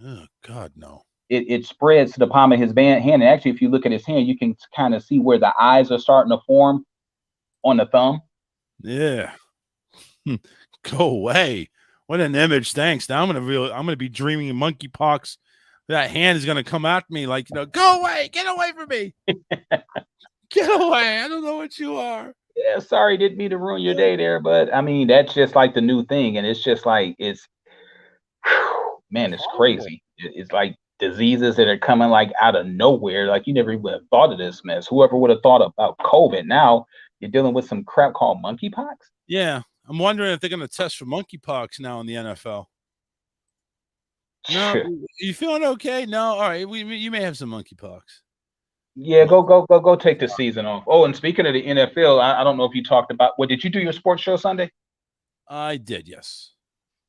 Oh God, no. It spreads to the palm of his hand. And actually, if you look at his hand, you can kind of see where the eyes are starting to form on the thumb. Yeah. Go away. What an image. Thanks. Now I'm gonna be dreaming of monkeypox. That hand is gonna come at me like, go away, get away from me. Get away. I don't know what you are. Yeah, sorry, didn't mean to ruin your day there, but I mean that's just like the new thing, and it's just like man, it's crazy. It's like diseases that are coming like out of nowhere. Like you never even would have thought of this mess. Whoever would have thought about COVID? Now you're dealing with some crap called monkeypox. Yeah, I'm wondering if they're going to test for monkeypox now in the NFL. No, you feeling okay? No, all right. You may have some monkeypox. Yeah, go take the season off. Oh, and speaking of the NFL, I don't know if you talked about what did you do your sports show Sunday? I did, yes.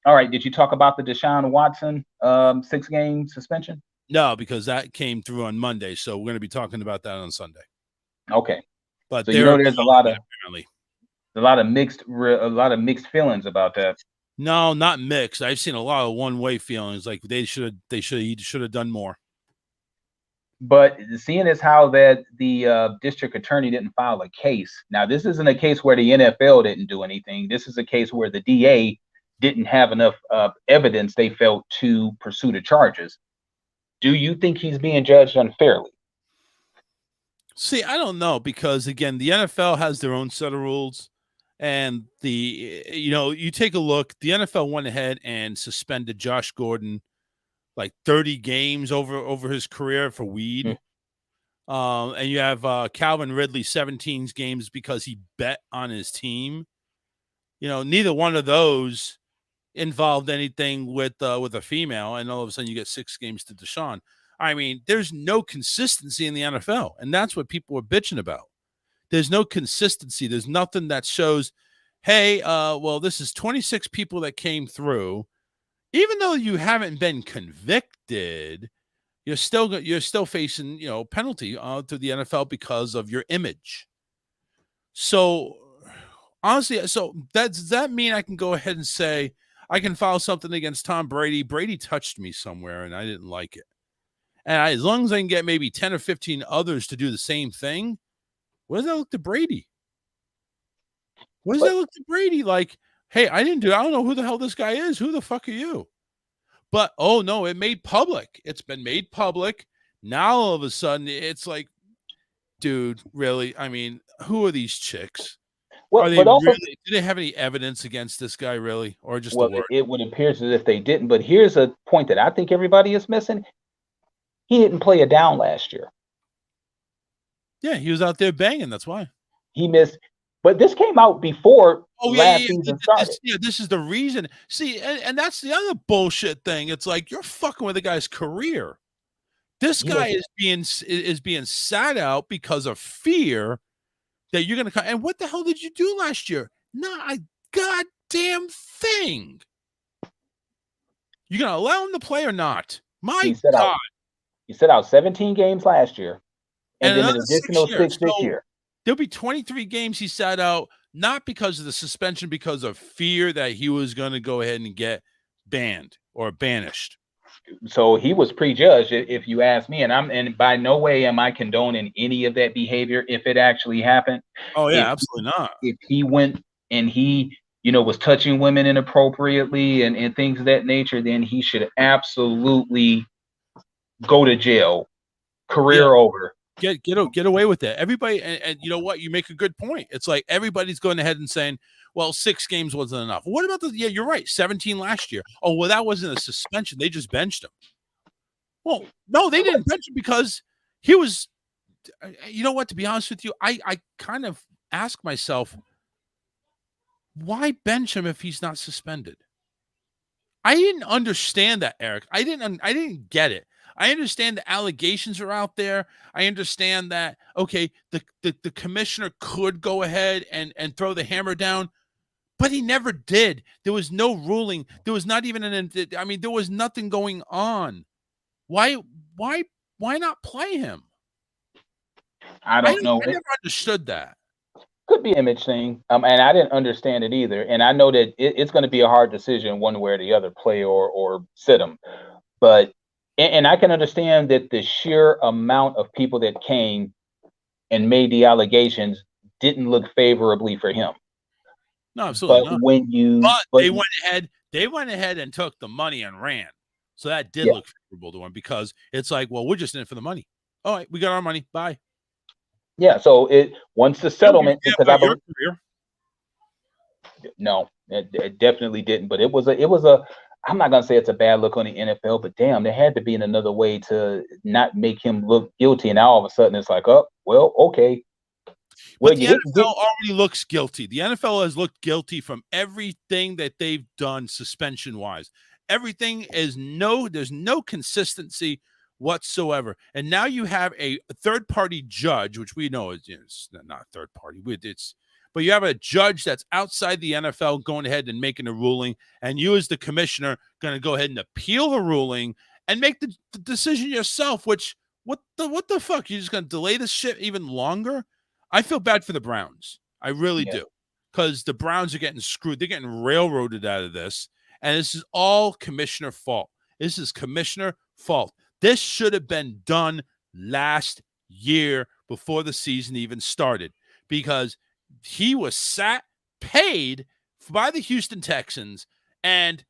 All right. Did you talk about the Deshaun Watson 6-game suspension? No, because that came through on Monday, so we're going to be talking about that on Sunday. Okay, but so there's a lot of mixed feelings about that. No, not mixed. I've seen a lot of one-way feelings. Like he should have done more. But seeing as how that the district attorney didn't file a case. Now, this isn't a case where the NFL didn't do anything. This is a case where the DA didn't have enough evidence they felt to pursue the charges. Do you think he's being judged unfairly? See, I don't know, because again, the NFL has their own set of rules, and you take a look. The NFL went ahead and suspended Josh Gordon like 30 games over his career for weed. And you have Calvin Ridley 17 games because he bet on his team. Neither one of those involved anything with a female, and all of a sudden you get 6 games to Deshaun. I mean, there's no consistency in the NFL, and that's what people are bitching about. There's no consistency. There's nothing that shows, hey, well, this is 26 people that came through. Even though you haven't been convicted, you're still facing, penalty to the NFL because of your image. So honestly, does that mean I can go ahead and say I can file something against Tom Brady? Brady touched me somewhere and I didn't like it. And as long as I can get maybe 10 or 15 others to do the same thing, what does that look to Brady? What does that look to Brady? Like, hey, I don't know who the hell this guy is. Who the fuck are you? But, oh, no, it made public. It's been made public. Now, all of a sudden, it's like, dude, really? I mean, who are these chicks? Well, do they have any evidence against this guy, really? Or just the word? It would appear as if they didn't. But here's a point that I think everybody is missing. He didn't play a down last year. Yeah, he was out there banging. That's why. He missed. But this came out before last season started. This is the reason. See, and that's the other bullshit thing. It's like you're fucking with the guy's career. This guy is being sat out because of fear that you're going to come. And what the hell did you do last year? Not a goddamn thing. You going to allow him to play or not? My God. He set out 17 games last year, and then an additional 6 this year. There'll be 23 games he sat out, not because of the suspension, because of fear that he was going to go ahead and get banned or banished. So he was prejudged, if you ask me, and by no way am I condoning any of that behavior if it actually happened. Oh yeah, absolutely not. If he went and he, was touching women inappropriately and things of that nature, then he should absolutely go to jail, career over. Get away with that. Everybody, and you know what? You make a good point. It's like everybody's going ahead and saying, well, 6 games wasn't enough. What about yeah, you're right. 17 last year. Oh, well, that wasn't a suspension. They just benched him. Well, no, they didn't bench him because he was, you know what? To be honest with you, I kind of ask myself, why bench him if he's not suspended? I didn't understand that, Eric. I didn't get it. I understand the allegations are out there. I understand that, okay, the commissioner could go ahead and throw the hammer down, but he never did. There was no ruling. There was not even there was nothing going on. Why not play him? I don't know. I never understood that. Could be an image thing. And I didn't understand it either. And I know that it's going to be a hard decision one way or the other, play or sit him. But and I can understand that the sheer amount of people that came and made the allegations didn't look favorably for him. No, absolutely not. But they went ahead and took the money and ran. So that did look favorable to him, because it's like, well, we're just in it for the money. All right, we got our money. Bye. Yeah. So once the settlement, because I believe, no, it definitely didn't. But it was a I'm not gonna say it's a bad look on the NFL, but damn, there had to be another way to not make him look guilty. And now all of a sudden it's like, oh, well, okay. Well, But the NFL already looks guilty. The NFL has looked guilty from everything that they've done suspension-wise. Everything is there's no consistency whatsoever. And now you have a third-party judge, which we know is it's not third party. But you have a judge that's outside the NFL going ahead and making a ruling, and you as the commissioner going to go ahead and appeal the ruling and make the decision yourself, which what the fuck? You're just going to delay this shit even longer? I feel bad for the Browns. I really do. Because the Browns are getting screwed. They're getting railroaded out of this. And this is all commissioner fault. This is commissioner fault. This should have been done last year before the season even started, because he was paid by the Houston Texans, and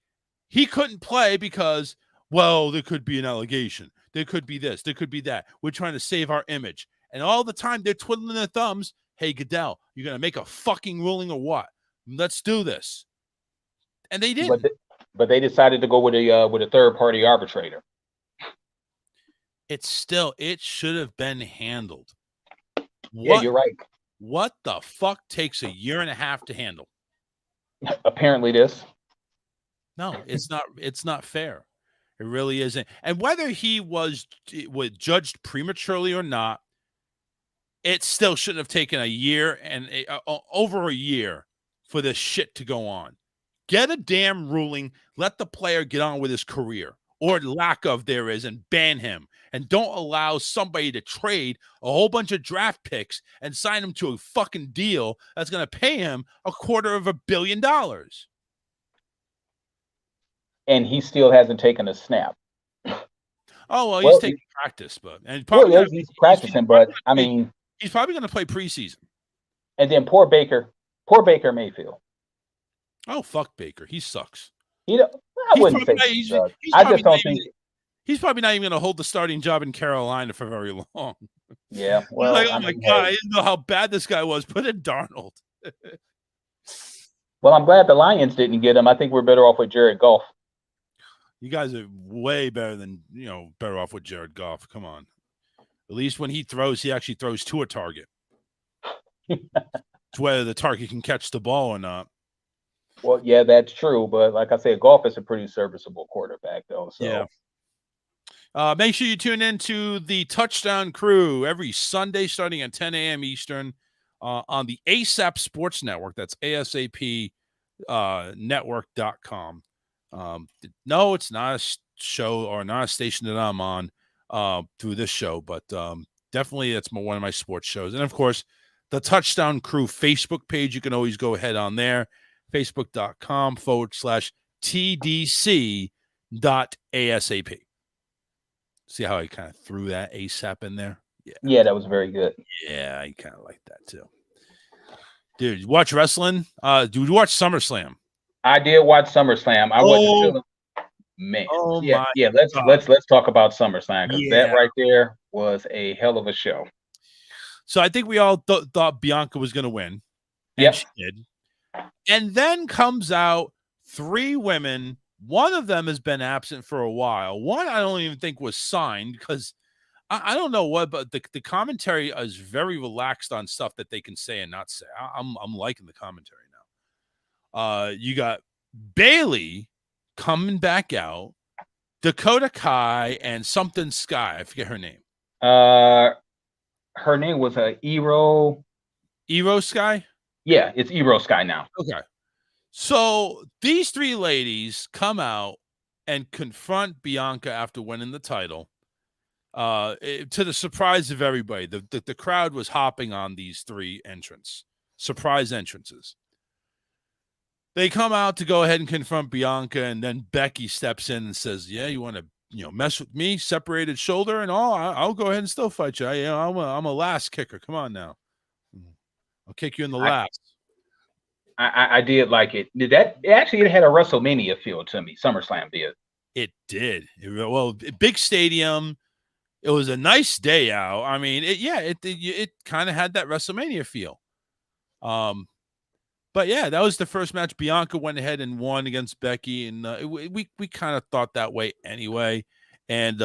he couldn't play because, well, there could be an allegation. There could be this. There could be that. We're trying to save our image. And all the time they're twiddling their thumbs. Hey, Goodell, you're going to make a fucking ruling or what? Let's do this. And they didn't. But they decided to go with a third-party arbitrator. It should have been handled. Yeah, you're right. What the fuck takes a year and a half to handle? Apparently this. No, it's not fair. It really isn't. And whether he was judged prematurely or not, it still shouldn't have taken a year and over a year for this shit to go on. Get a damn ruling. Let the player get on with his career, or lack of there is, and ban him. And don't allow somebody to trade a whole bunch of draft picks and sign him to a fucking deal that's going to pay him $250 million. And he still hasn't taken a snap. Oh, well, he's taking practice, he's practicing, but I mean, he's probably going to play preseason. And then poor Baker Mayfield. Oh, fuck Baker. He sucks. I wouldn't say he sucks. I just don't think he's probably not even going to hold the starting job in Carolina for very long. Yeah. Well, like, oh my God, I didn't know how bad this guy was. Put in Darnold. Well, I'm glad the Lions didn't get him. I think we're better off with Jared Goff. You guys are way better off with Jared Goff. Come on. At least when he throws, he actually throws to a target. It's whether the target can catch the ball or not. Well, yeah, that's true. But like I said, Goff is a pretty serviceable quarterback, though. So. Yeah. Make sure you tune in to the Touchdown Crew every Sunday starting at 10 a.m. Eastern on the ASAP Sports Network. That's ASAP network.com. No, it's not a show or not a station that I'm on through this show, but definitely it's one of my sports shows. And, of course, the Touchdown Crew Facebook page, you can always go ahead on there, facebook.com/TDC.ASAP. See how I kind of threw that ASAP in there? Yeah, that was very good. Yeah, I kind of like that too. Dude, you watch wrestling? Did you watch SummerSlam? I did watch SummerSlam. I wasn't feeling, man. Let's talk about SummerSlam, because that right there was a hell of a show. So I think we all thought Bianca was going to win. And she did. And then comes out 3 women. One of them has been absent for a while. One I don't even think was signed, because I don't know what, but the commentary is very relaxed on stuff that they can say and not say. I'm liking the commentary now. You got Bailey coming back out, Dakota Kai, and something Sky. I forget her name. Her name was Ero Sky? Yeah, it's Ero Sky now. Okay. So these 3 ladies come out and confront Bianca after winning the title. To the surprise of everybody, the crowd was hopping on these 3 surprise entrances. They come out to go ahead and confront Bianca, and then Becky steps in and says, "Yeah, you want to mess with me, separated shoulder and all? I'll go ahead and still fight you. I'm a last kicker. Come on now, I'll kick you in the last." I did like it. It had a WrestleMania feel to me. SummerSlam did. It did. Well, big stadium. It was a nice day out. I mean, it kind of had that WrestleMania feel. But yeah, that was the first match. Bianca went ahead and won against Becky, and we kind of thought that way anyway. And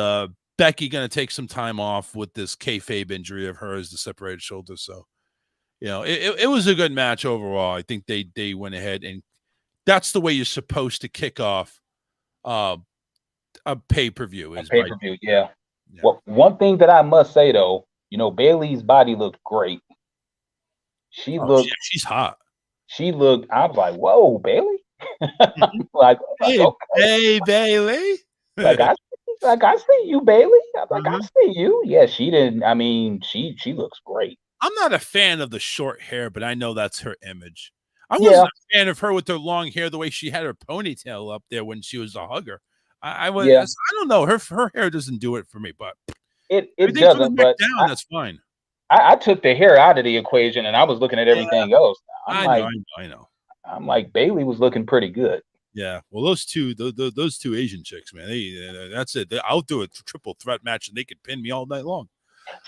Becky going to take some time off with this kayfabe injury of hers, the separated shoulder. So, it was a good match overall. I think they went ahead, and that's the way you're supposed to kick off a pay-per-view. Is pay-per-view, yeah. Well, one thing that I must say though, Bayley's body looked great. She's hot. She looked. I was like, "Whoa, Bayley!" like, hey, okay. Hey, Bayley. I see you, Bayley. I'm like, I see you. Yeah, she didn't. I mean, she looks great. I'm not a fan of the short hair, but I know that's her image. I wasn't a fan of her with her long hair, the way she had her ponytail up there when she was a hugger. I don't know. Her hair doesn't do it for me, but it doesn't. But that's fine. I took the hair out of the equation, and I was looking at everything else. I know. I'm like, Bayley was looking pretty good. Yeah, well, those two Asian chicks, man, that's it. I'll do a triple threat match, and they could pin me all night long.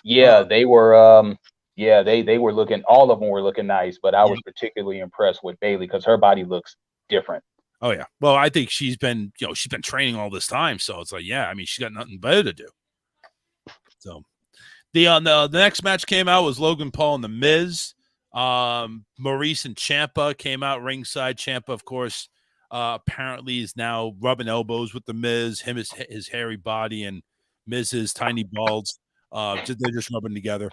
Yeah, they were. They were looking. All of them were looking nice, but I was particularly impressed with Bayley because her body looks different. Oh yeah, well, I think she's been training all this time, so it's like, she's got nothing better to do. So. The next match came out was Logan Paul and The Miz. Maurice and Ciampa came out ringside. Ciampa, of course, apparently is now rubbing elbows with The Miz. Him, his hairy body, and Miz's tiny balls. They're just rubbing together.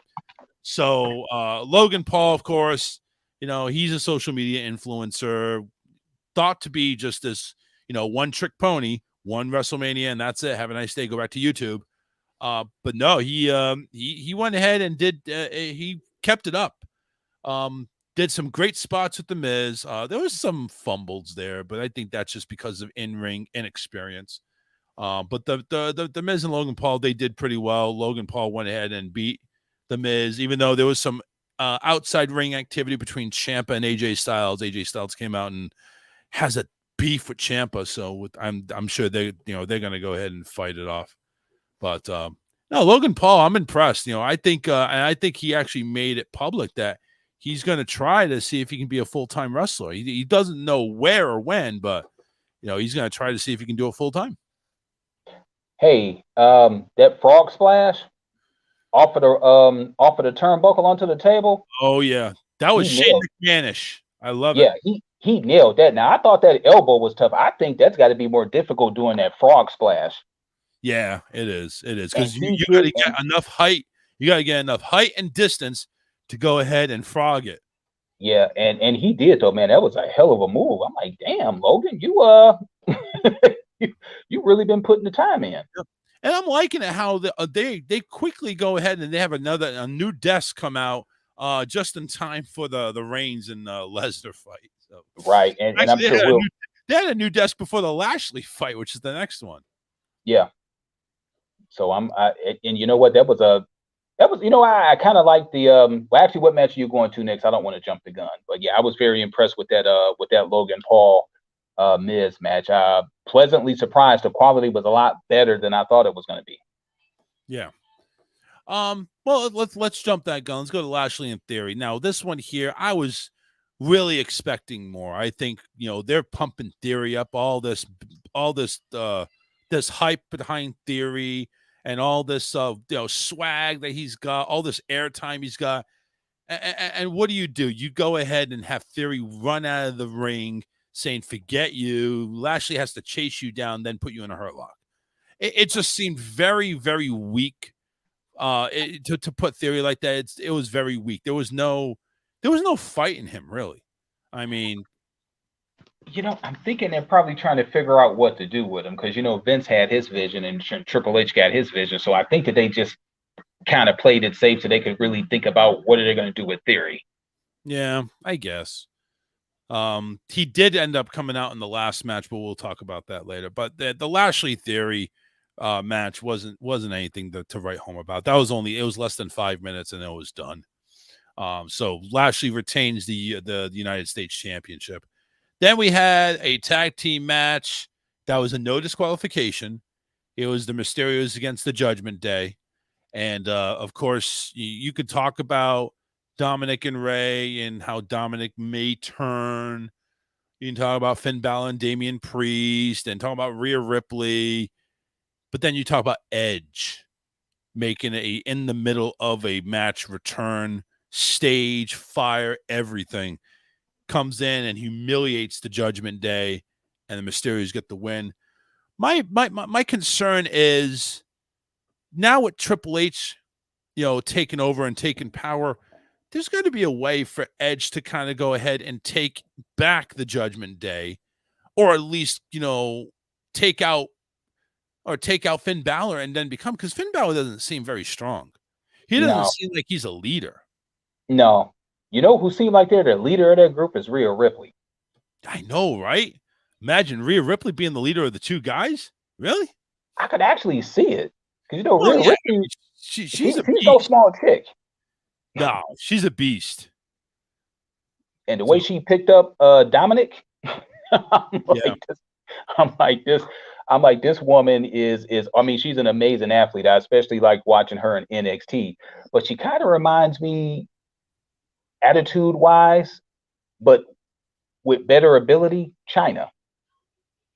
So Logan Paul, of course, he's a social media influencer, thought to be just this, one-trick pony, one WrestleMania, and that's it. Have a nice day. Go back to YouTube. But no, he went ahead and he kept it up. Did some great spots with The Miz. There was some fumbles there, but I think that's just because of in-ring inexperience. But the Miz and Logan Paul, they did pretty well. Logan Paul went ahead and beat The Miz, even though there was some outside ring activity between Ciampa and AJ Styles. AJ Styles came out and has a beef with Ciampa, so I'm sure they're going to go ahead and fight it off. But no, Logan Paul, I'm impressed. I think he actually made it public that he's going to try to see if he can be a full-time wrestler. He doesn't know where or when, but he's going to try to see if he can do it full-time. Hey, that frog splash off of the turnbuckle onto the table. Oh yeah, that was Shane McMahonish. I love it. Yeah, he nailed that. Now I thought that elbow was tough. I think that's got to be more difficult doing that frog splash. Yeah, it is. It is because you got to get enough height. You got to get enough height and distance to go ahead and frog it. Yeah, and he did though, man. That was a hell of a move. I'm like, damn, Logan, you you really been putting the time in. Yep. And I'm liking it how they quickly go ahead and they have a new desk come out just in time for the Reigns and Lesnar fight. So, right, and I'm sure they had a new desk before the Lashley fight, which is the next one. Yeah. So and you know what? That was I kind of like the well, actually, what match are you going to next? I don't want to jump the gun, but yeah, I was very impressed with that Logan Paul Miz match. Pleasantly surprised. The quality was a lot better than I thought it was going to be. Yeah. Well, let's jump that gun. Let's go to Lashley and Theory. Now, this one here, I was really expecting more. I think they're pumping Theory up, all this hype behind Theory and all this swag that he's got, all this airtime he's got. And what do? You go ahead and have Theory run out of the ring saying, forget you. Lashley has to chase you down, then put you in a hurt lock. It just seemed very, very weak to put Theory like that. It was very weak. There was no fight in him, really. I mean, I'm thinking they're probably trying to figure out what to do with him because, Vince had his vision and Triple H got his vision. So I think that they just kind of played it safe so they could really think about what are they going to do with Theory. Yeah, I guess. He did end up coming out in the last match, but we'll talk about that later. But the Lashley Theory match wasn't anything to write home about. It was less than 5 minutes and it was done. So Lashley retains the United States Championship. Then we had a tag team match that was a no disqualification. It was the Mysterios against the Judgment Day. And, of course, you could talk about Dominic and Ray and how Dominic may turn. You can talk about Finn Balor and Damian Priest and talk about Rhea Ripley. But then you talk about Edge making a in the middle of a match return, stage, fire, everything. Comes in and humiliates the Judgment Day, and the Mysterios get the win. My concern is now with Triple H, taking over and taking power, there's going to be a way for Edge to kind of go ahead and take back the Judgment Day, or at least, take out Finn Balor and then become, because Finn Balor doesn't seem very strong. He doesn't seem like he's a leader. No. You know who seemed like they're the leader of that group is Rhea Ripley. I know, right? Imagine Rhea Ripley being the leader of the two guys. Really? I could actually see it. Because, Rhea Ripley, she's no small chick. No, she's a beast. And the way she picked up Dominic, I'm like, this woman is I mean, she's an amazing athlete. I especially like watching her in NXT. But she kind of reminds me, attitude-wise, but with better ability, China.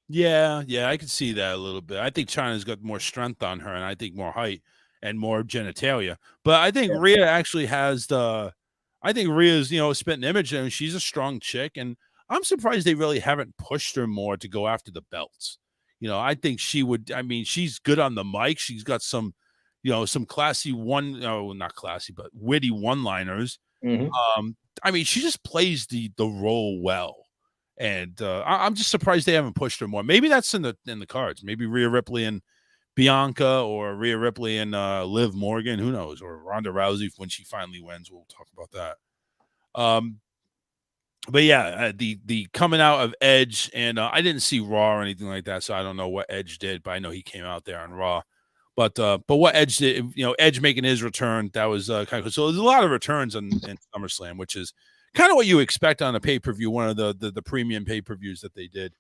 Yeah, I can see that a little bit. I think China's got more strength on her, and I think more height and more genitalia. But I think Rhea actually has I think Rhea's, spitting image, and she's a strong chick, and I'm surprised they really haven't pushed her more to go after the belts. I think she would. I mean, she's good on the mic. She's got some, some classy not classy, but witty one-liners. Mm-hmm. I mean, she just plays the role well, and I'm just surprised they haven't pushed her more. Maybe that's in the cards. Maybe Rhea Ripley and Bianca, or Rhea Ripley and Liv Morgan. Who knows? Or Ronda Rousey when she finally wins. We'll talk about that. But yeah, the coming out of Edge, and I didn't see Raw or anything like that, so I don't know what Edge did, but I know he came out there on Raw. But what Edge did, Edge making his return, that was kind of cool. So there's a lot of returns in SummerSlam, which is kind of what you expect on a pay-per-view, one of the premium pay-per-views that they did.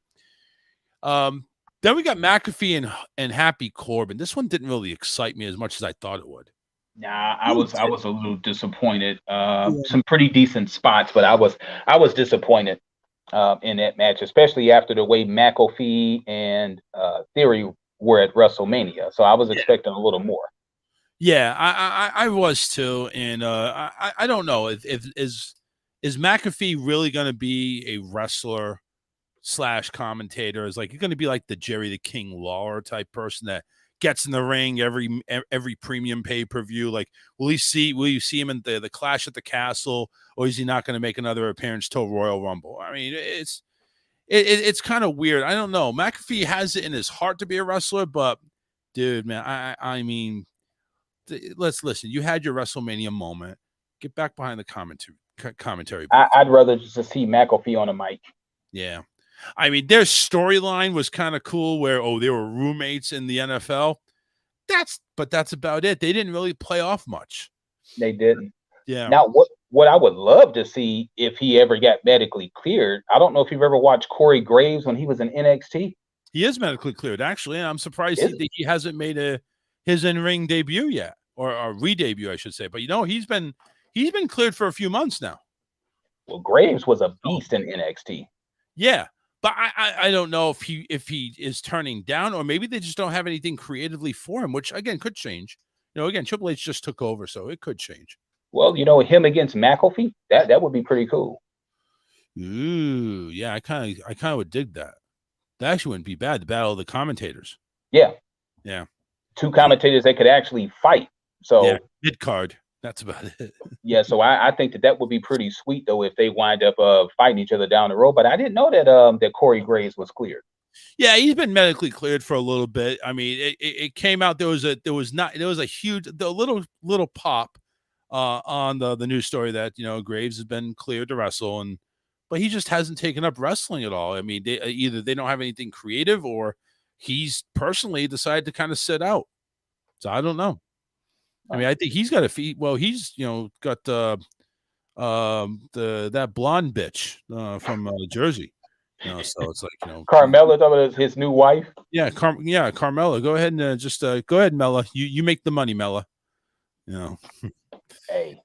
Then we got McAfee and Happy Corbin. This one didn't really excite me as much as I thought it would. Nah, I was a little disappointed. Some pretty decent spots, but I was disappointed in that match, especially after the way McAfee and Theory were at WrestleMania. So I was expecting a little more. Yeah, I was too, and I don't know if is McAfee really going to be a wrestler / commentator? Is like, he's going to be like the Jerry the King Lawler type person that gets in the ring every premium pay-per-view? Like, will you see him in the Clash at the Castle, or is he not going to make another appearance till Royal Rumble? I mean, it's kind of weird. I don't know. McAfee has it in his heart to be a wrestler, but dude, man, I mean, let's listen. You had your WrestleMania moment. Get back behind the commentary. I'd rather just see McAfee on a mic. Yeah. I mean, their storyline was kind of cool where, they were roommates in the NFL. But that's about it. They didn't really play off much. They didn't. Yeah. Now, what I would love to see if he ever got medically cleared, I don't know if you've ever watched Corey Graves when he was in NXT. He is medically cleared, actually, and I'm surprised he hasn't made his in-ring debut yet, or re-debut, I should say. But he's been cleared for a few months now. Well, Graves was a beast in NXT. Yeah. But I don't know if he is turning down, or maybe they just don't have anything creatively for him, which again could change. Again, Triple H just took over, so it could change. Well, him against McAfee, that would be pretty cool. Ooh, yeah, I kind of would dig that. That actually wouldn't be bad. The battle of the commentators. Yeah. Two commentators that could actually fight. So mid card. That's about it. Yeah, so I think that would be pretty sweet though if they wind up fighting each other down the road. But I didn't know that Corey Graves was cleared. Yeah, he's been medically cleared for a little bit. I mean, it came out there was a little pop on the news story that Graves has been cleared to wrestle, but he just hasn't taken up wrestling at all. I mean, either they don't have anything creative, or he's personally decided to kind of sit out. So I don't know. I mean, I think he's got a feet. Well, he's got that blonde bitch from Jersey. So it's like Carmella, talking about his new wife. Yeah, Carmella. Go ahead and go ahead, Mella. You make the money, Mella. Hey,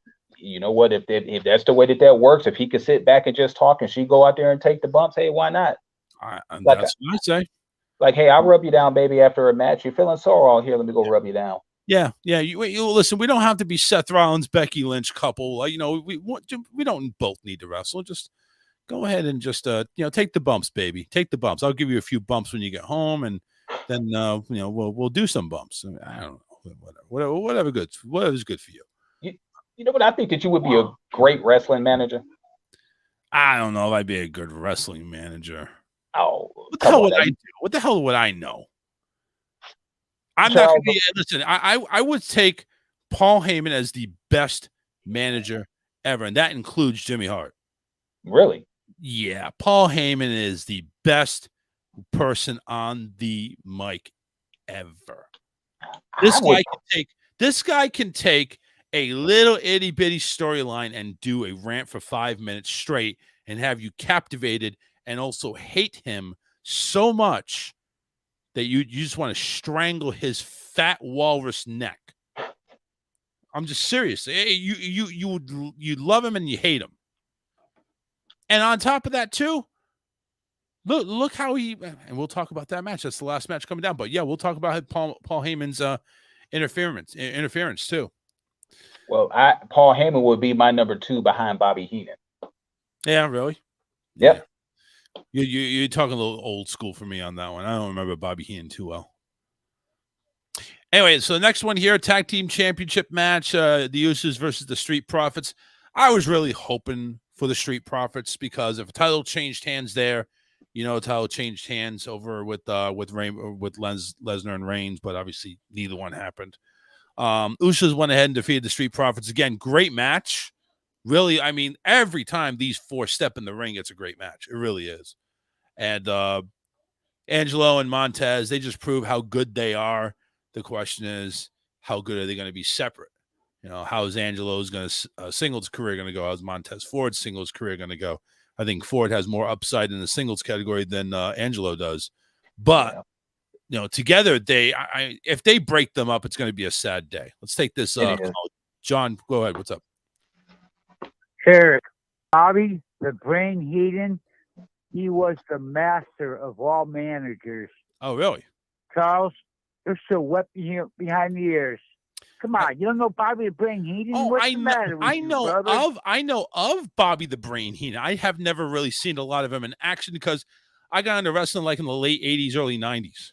you know what? If that's the way that works, if he could sit back and just talk, and she go out there and take the bumps, hey, why not? Like, That's what I say. Like, hey, I'll rub you down, baby, after a match. You're feeling sore all here. Let me go rub you down. Yeah. You listen. We don't have to be Seth Rollins, Becky Lynch couple. We don't both need to wrestle. Just go ahead and just take the bumps, baby. Take the bumps. I'll give you a few bumps when you get home, and then we'll do some bumps. I don't know, whatever's good for you. You know what? I think that you would be a great wrestling manager. I don't know if I'd be a good wrestling manager. Oh, what the hell would I do? What the hell would I know? I'm not going to be. Listen, I would take Paul Heyman as the best manager ever, and that includes Jimmy Hart. Really? Yeah, Paul Heyman is the best person on the mic ever. This guy can take a little itty bitty storyline and do a rant for 5 minutes straight and have you captivated and also hate him so much that you just want to strangle his fat walrus neck. I'm just serious. You'd love him and you hate him. And on top of that too, look how and we'll talk about that match. That's the last match coming down. But yeah, we'll talk about Paul Heyman's interference too. Well, Paul Heyman would be my number 2 behind Bobby Heenan. Yeah, really? Yep. Yeah. You're talking a little old school for me on that one. I don't remember Bobby Heenan too well. Anyway, so the next one here, tag team championship match, the Usos versus the Street Profits. I was really hoping for the Street Profits because if a title changed hands there, the title changed hands over with Lesnar and Reigns, but obviously neither one happened. Usos went ahead and defeated the Street Profits again. Great match. Really, I mean, every time these 4 step in the ring, it's a great match. It really is. And Angelo and Montez, they just prove how good they are. The question is, how good are they going to be separate? How's Angelo's singles career going to go? How's Montez Ford's singles career going to go? I think Ford has more upside in the singles category than Angelo does. But together if they break them up, it's going to be a sad day. Let's take this. Call. John, go ahead. What's up? Eric, Bobby the Brain Heenan, he was the master of all managers. Oh, really? Charles, you're so wet behind the ears. Come on, you don't know Bobby the Brain Heenan? Oh, I know of Bobby the Brain Heenan. I have never really seen a lot of him in action because I got into wrestling like in the late 80s, early 90s.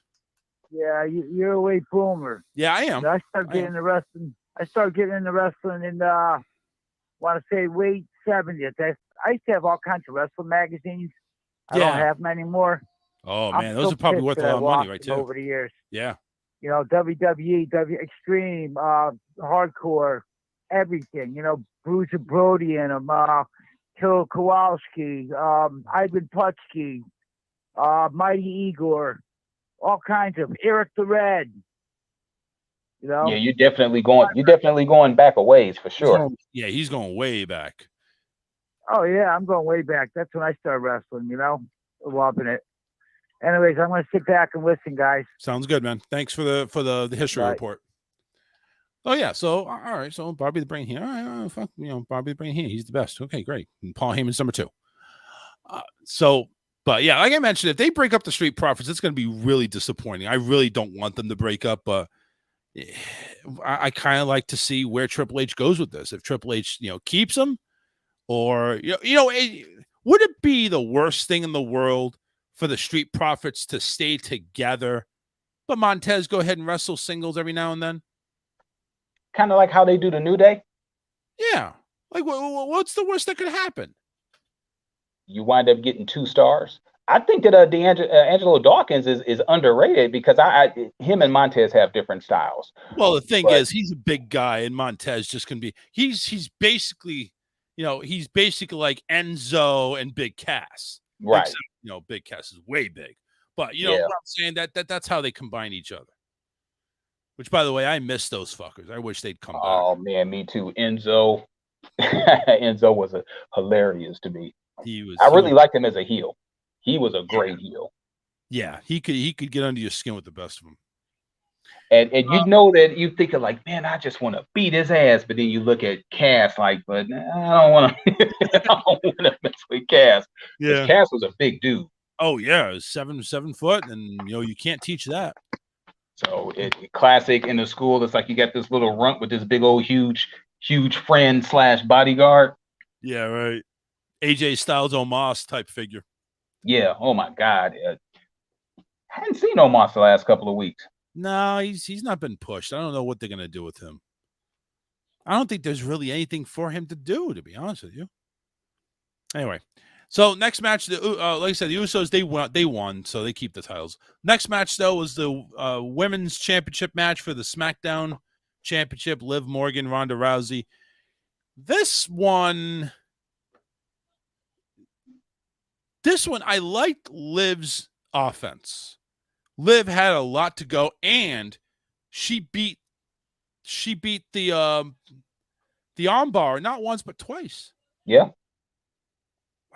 Yeah, you're a late boomer. Yeah, I am. I started getting into wrestling. I started getting into wrestling in want to say late 70s. I used to have all kinds of wrestling magazines. I don't have them anymore. Oh man, those are probably worth a lot of money, right? Too over the years. Yeah. WWE, Extreme, Hardcore, everything. Bruce Brody and them, Killer Kowalski, Ivan Putski, Mighty Igor, all kinds of Eric the Red. Yeah, you're definitely going back a ways for sure. He's going way back. Oh yeah, I'm going way back. That's when I started wrestling. Loving it. Anyways, I'm going to sit back and listen, guys. Sounds good, man. Thanks for the history report. Oh yeah, so all right, so Bobby the Brain Heenan. All right, fuck, Bobby the Brain Heenan. He's the best. Okay, great. And Paul Heyman's number 2. But yeah, like I mentioned, if they break up the Street Profits, it's going to be really disappointing. I really don't want them to break up, but I kind of like to see where Triple H goes with this. If Triple H, keeps them, or would it be the worst thing in the world for the Street Profits to stay together, but Montez go ahead and wrestle singles every now and then? Kind of like how they do the New Day? Yeah. Like, what's the worst that could happen? You wind up getting 2 stars. I think that Angelo Dawkins is underrated because him and Montez have different styles. Well, the thing is, he's a big guy, and Montez just can be. He's basically, he's basically like Enzo and Big Cass. Right. Except, Big Cass is way big, but what I'm saying, that's how they combine each other. Which, by the way, I miss those fuckers. I wish they'd come back. Oh man, me too. Enzo was hilarious to me. I really liked him as a heel. He was a great heel. Yeah, he could get under your skin with the best of them. And you know that you thinking like, man, I just want to beat his ass, but then you look at Cass like, but I don't want to, I don't want to mess with Cass because Yeah. Cass was a big dude. Oh yeah, 7 foot, and you can't teach that. So classic in the school. It's like you got this little runt with this big old huge friend / bodyguard. Yeah, right. AJ Styles Omos type figure. Yeah. Oh my God. I hadn't seen Omos the last couple of weeks. No, he's not been pushed. I don't know what they're gonna do with him. I don't think there's really anything for him to do, to be honest with you. Anyway, so next match, like I said, the Usos they won, so they keep the titles. Next match though was the women's championship match for the SmackDown Championship. Liv Morgan, Ronda Rousey. This one, I liked Liv's offense. Liv had a lot to go, and she beat the armbar not once but twice. Yeah.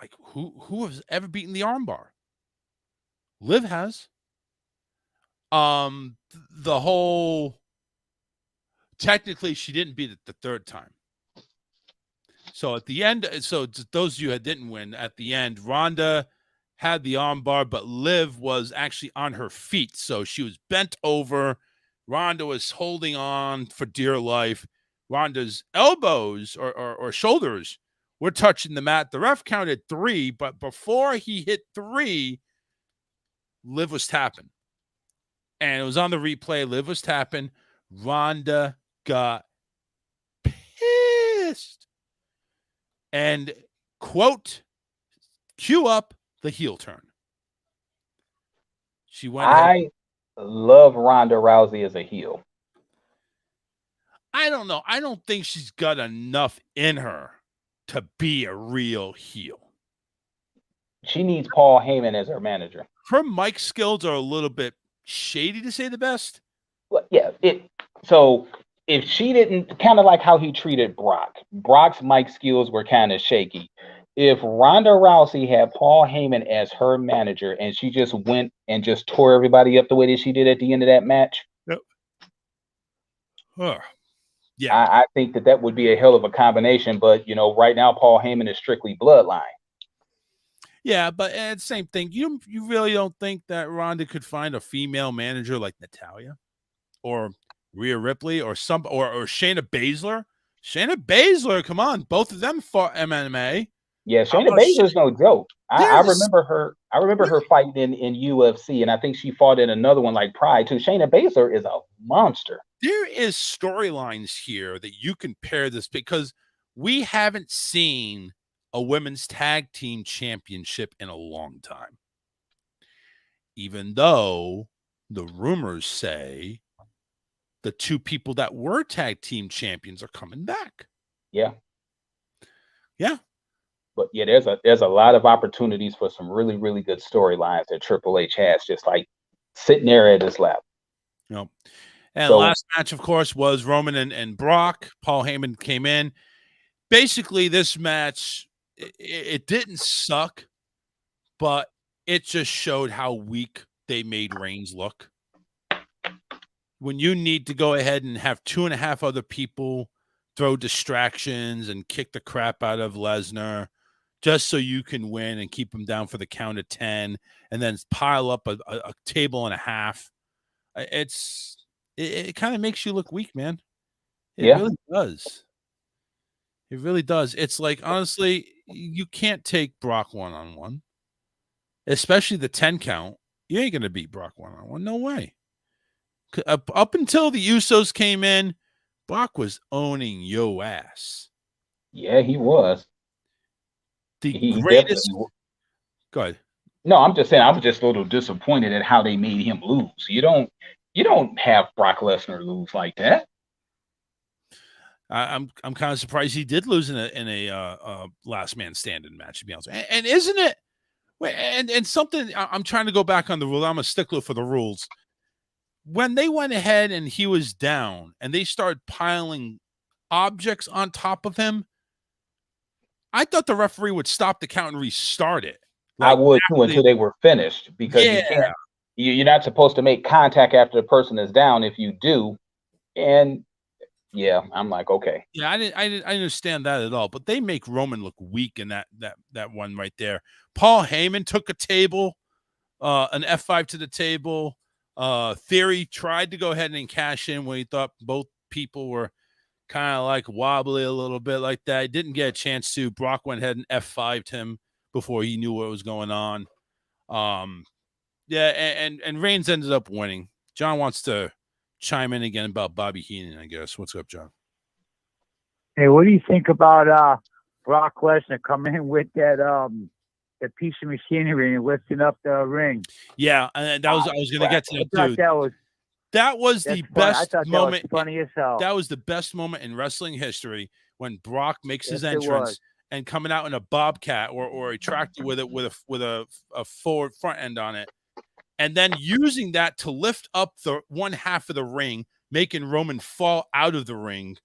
Like who has ever beaten the armbar? Liv has. The whole technically she didn't beat it the third time. So at the end, so those of you that didn't win, at the end, Ronda had the armbar, but Liv was actually on her feet. So she was bent over. Ronda was holding on for dear life. Ronda's elbows or shoulders were touching the mat. The ref counted 3, but before he hit 3, Liv was tapping. And it was on the replay. Liv was tapping. Ronda got pissed. And, quote, cue up the heel turn. She went ahead. I love Ronda Rousey as a heel. I don't know. I don't think she's got enough in her to be a real heel. She needs Paul Heyman as her manager. Her mic skills are a little bit shady, to say the best. Well, yeah. So if she didn't, kind of like how he treated Brock. Brock's mic skills were kind of shaky. If Ronda Rousey had Paul Heyman as her manager and she just went and just tore everybody up the way that she did at the end of that match, yep. Yeah, I think that would be a hell of a combination. But right now Paul Heyman is strictly bloodline. Yeah, but it's the same thing. You really don't think that Ronda could find a female manager like Natalya or Rhea Ripley or Shayna Baszler? Shayna Baszler, come on, both of them fought MMA. Yeah, Shayna Baszler's no joke. I remember her. I remember her fighting in UFC, and I think she fought in another one like Pride too. Shayna Baszler is a monster. There is storylines here that you can pair this because we haven't seen a women's tag team championship in a long time. Even though the rumors say the 2 people that were tag team champions are coming back. Yeah. Yeah. But yeah, there's a lot of opportunities for some really, really good storylines that Triple H has just like sitting there at his lap. And the last match, of course, was Roman and Brock. Paul Heyman came in. Basically, this match, it didn't suck, but it just showed how weak they made Reigns look. When you need to go ahead and have 2.5 other people throw distractions and kick the crap out of Lesnar just so you can win and keep him down for the count of 10 and then pile up a table and a half. It kind of makes you look weak, man. It really does. It really does. It's like, honestly, you can't take Brock one-on-one, especially the 10 count. You ain't going to beat Brock one-on-one. No way. Up until the Usos came in, Brock was owning yo ass. Yeah, he was. The greatest. Go ahead. No, I'm just saying I was just a little disappointed at how they made him lose. You don't have Brock Lesnar lose like that. I'm kind of surprised he did lose in a last man standing match, to be honest. And isn't it? And something I'm trying to go back on the rule. I'm a stickler for the rules. When they went ahead and he was down and they started piling objects on top of him, I thought the referee would stop the count and restart it. I would too until they were finished because you're not supposed to make contact after the person is down. If you do, and yeah, I'm like, okay. Yeah, I didn't understand that at all. But they make Roman look weak in that one right there. Paul Heyman took a table, an F5 to the table. Theory tried to go ahead and cash in when he thought both people were kind of like wobbly a little bit like that. He didn't get a chance to. Brock went ahead and F5'd him before he knew what was going on. Yeah, and Reigns ended up winning. John wants to chime in again about Bobby Heenan, I guess. What's up, John? Hey, what do you think about Brock Lesnar coming in with that piece of machinery and lifting up the ring? Yeah, and that was I was going to get to that too. That was the fun. best I thought moment. That was funny as hell. That was the best moment in wrestling history when Brock makes his entrance and coming out in a bobcat or a tractor with a forward front end on it, and then using that to lift up the one half of the ring, making Roman fall out of the ring,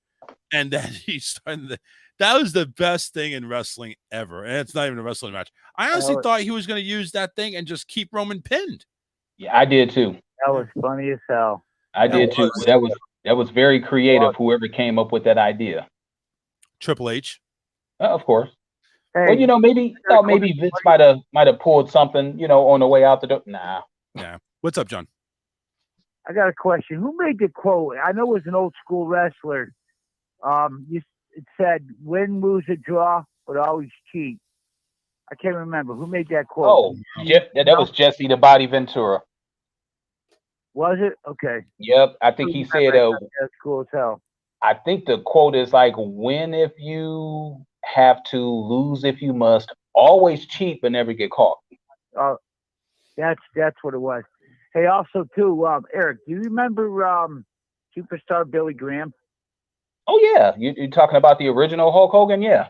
and then he started. That was the best thing in wrestling ever, and it's not even a wrestling match. I honestly thought he was going to use that thing and just keep Roman pinned. Yeah, I did too. That was funny as hell. I did too. That was very creative. Whoever came up with that idea. Triple H. Of course. Hey, well, maybe Vince might have pulled something, on the way out the door. Nah. Yeah. What's up, John? I got a question. Who made the quote? I know it was an old school wrestler. It said, "Win, lose, or draw, but always cheat." I can't remember who made that quote. Oh, that was Jesse the Body Ventura. Was it? Okay. Yep, I think he said. That's cool as hell. I think the quote is like, "Win if you have to, lose if you must, always cheat but never get caught." That's what it was. Hey, also too, Eric, do you remember superstar Billy Graham? Oh yeah, you're talking about the original Hulk Hogan, yeah.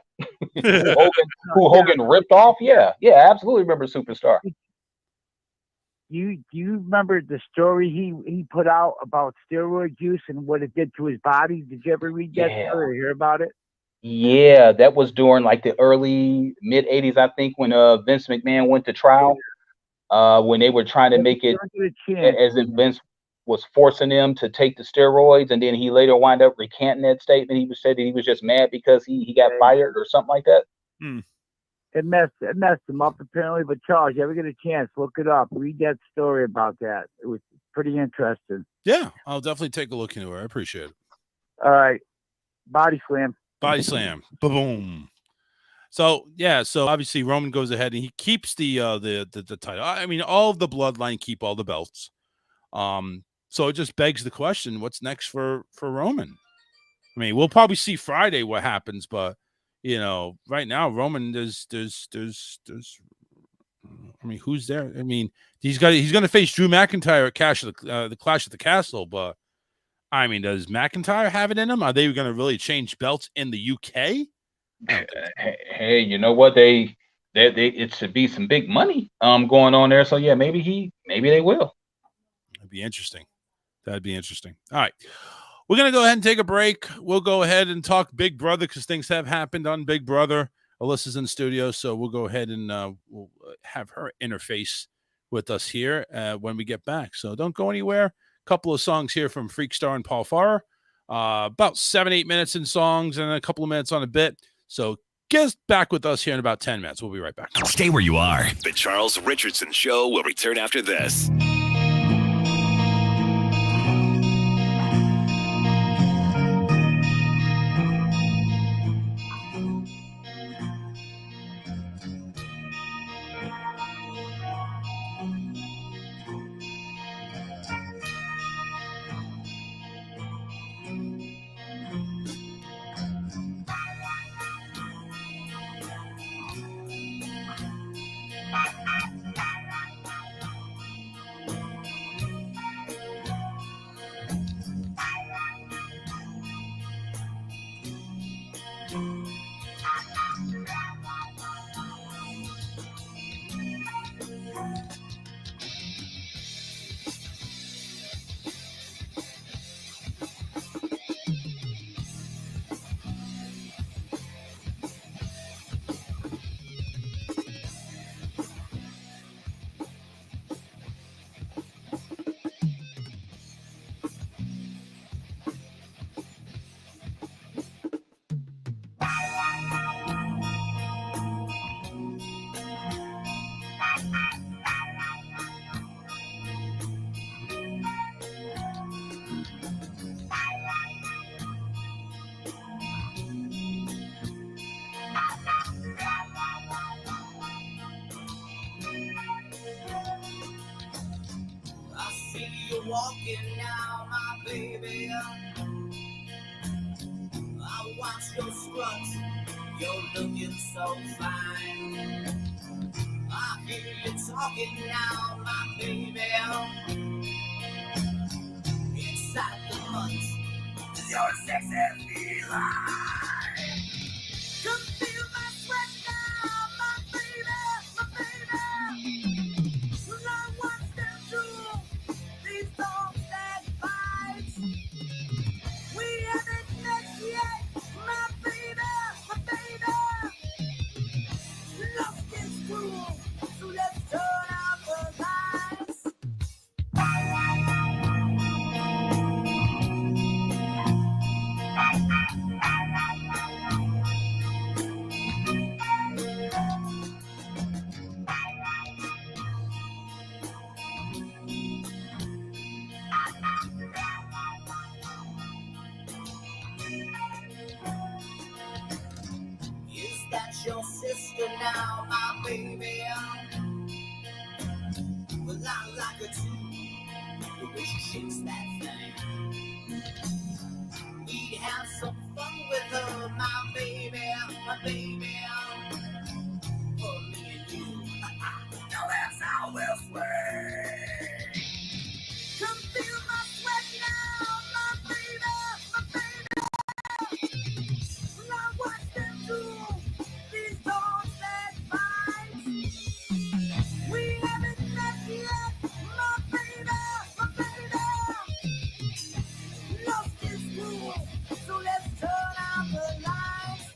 who Hogan ripped off, yeah, absolutely remember Superstar. Do you remember the story he put out about steroid use and what it did to his body? Did you ever read that story or hear about it? Yeah, that was during like the early mid '80s, I think, when Vince McMahon went to trial. When they were trying to make it as if Vince was forcing them to take the steroids, and then he later wound up recanting that statement. He said that he was just mad because he got fired or something like that. It messed him up apparently. But Charles, you ever get a chance, look it up. Read that story about that. It was pretty interesting. Yeah, I'll definitely take a look into it. I appreciate it. All right, body slam. Body slam. Boom. So yeah, so obviously Roman goes ahead and he keeps the title. I mean, all of the bloodline keep all the belts. So it just begs the question: what's next for Roman? I mean, we'll probably see Friday what happens, but right now Roman, there's. I mean, who's there? I mean, he's going to face Drew McIntyre at the Clash at the Castle, but I mean, does McIntyre have it in him? Are they going to really change belts in the UK? Hey, you know what? They it should be some big money going on there. So yeah, maybe they will. That'd be interesting. That'd be interesting. All right. We're going to go ahead and take a break. We'll go ahead and talk Big Brother because things have happened on Big Brother. Alyssa's in the studio, so we'll go ahead and we'll have her interface with us here when we get back. So don't go anywhere. A couple of songs here from Freakstar and Paul Farrer. About 7-8 minutes in songs and a couple of minutes on a bit. So get back with us here in about 10 minutes. We'll be right back. Stay where you are. The Charles Richardson Show will return after this. see you walking now, my baby. I watch your strut, you're looking so fine. I hear you talking now, my baby. Inside the months, your sexy feline. Come feel my sweat now, my baby, my baby. When I watch them do these dogs that fight, we haven't met yet, my baby, my baby. Love is cruel, so let's turn out the lights. Is that your sister now, my baby? Well, I like her too, the way she shakes that thing. We have some fun with her, my baby, my baby. For me and you, now that's how we'll sway. Come feel my sweat now, my baby, my baby. When I watch them do these dogs that fight, we haven't met yet, my baby, my baby. Love is cruel, so let's turn out the lights.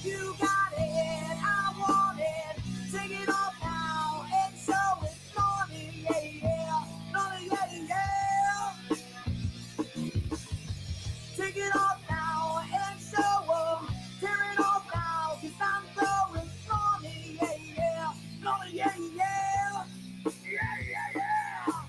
You got it, I want it, take it off now and show it, naughty, yeah, yeah, naughty, yeah, yeah. Take it off now and show 'em, tear it off now, 'cause I'm going naughty, yeah, yeah, naughty, yeah, yeah, yeah, yeah, yeah.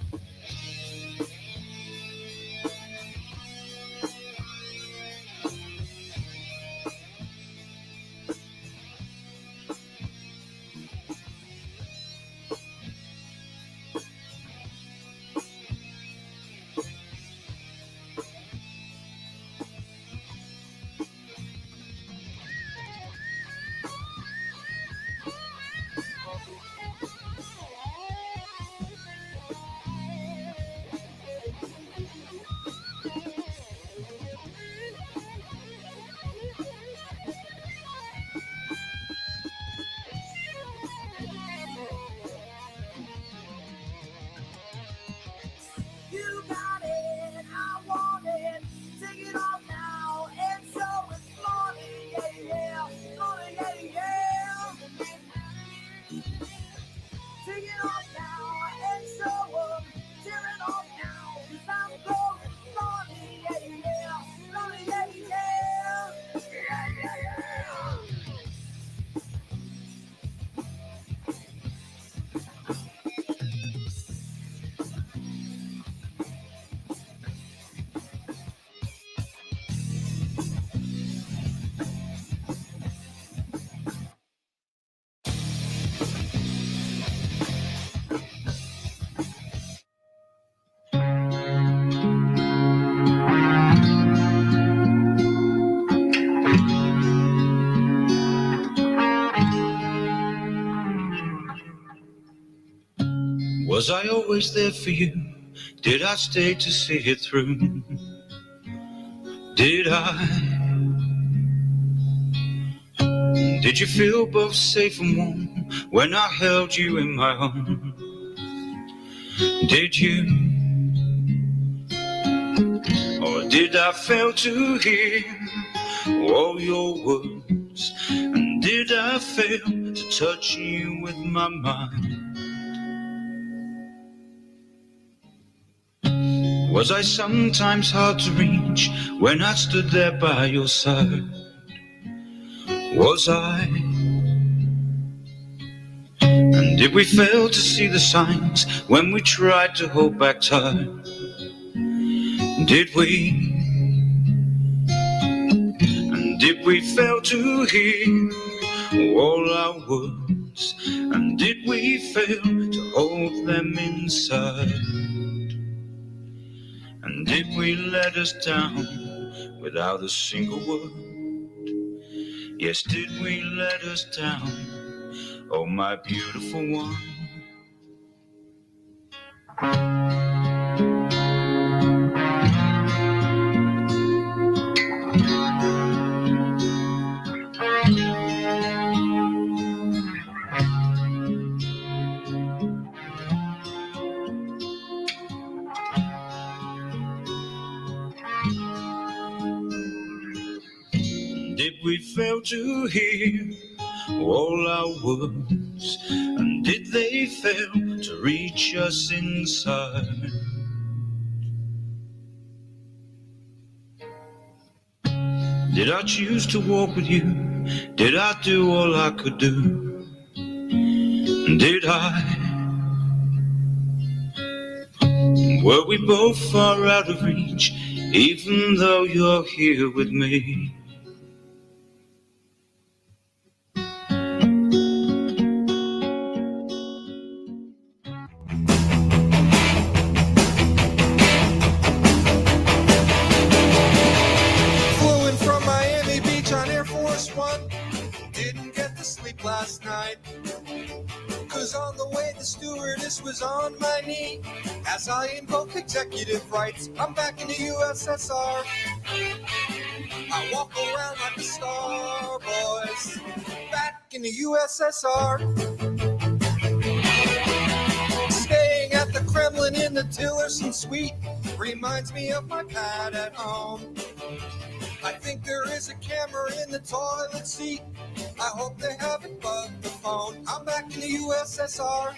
You got it, I want it, take it off now and show it, naughty, yeah, yeah, naughty, yeah, yeah. Take it off now and show 'em, tear it off now, 'cause I'm going naughty, yeah, yeah, naughty, yeah, yeah, yeah, yeah, yeah. Was I always there for you? Did I stay to see it through? Did I? Did you feel both safe and warm when I held you in my arms? Did you? Or did I fail to hear all your words? And did I fail to touch you with my mind? Was I sometimes hard to reach when I stood there by your side? Was I? And did we fail to see the signs when we tried to hold back time? Did we? And did we fail to hear all our words? words? And did we fail to hold them inside? And did we let us down without a single word? Yes, did we let us down? Oh, my beautiful one. Did we fail to hear all our words? And did they fail to reach us inside? Did I choose to walk with you? Did I do all I could do? Did I? Were we both far out of reach, even though you're here with me? Flew in from Miami Beach on Air Force One. Didn't get to sleep last night. Cause on the way the stewardess was on my knee. As I invoke executive rights, I'm back in the USSR. I walk around like a star, boys. Back in the USSR. Staying at the Kremlin in the Tillerson suite reminds me of my pad at home. I think there is a camera in the toilet seat. I hope they haven't bugged the phone. I'm back in the USSR.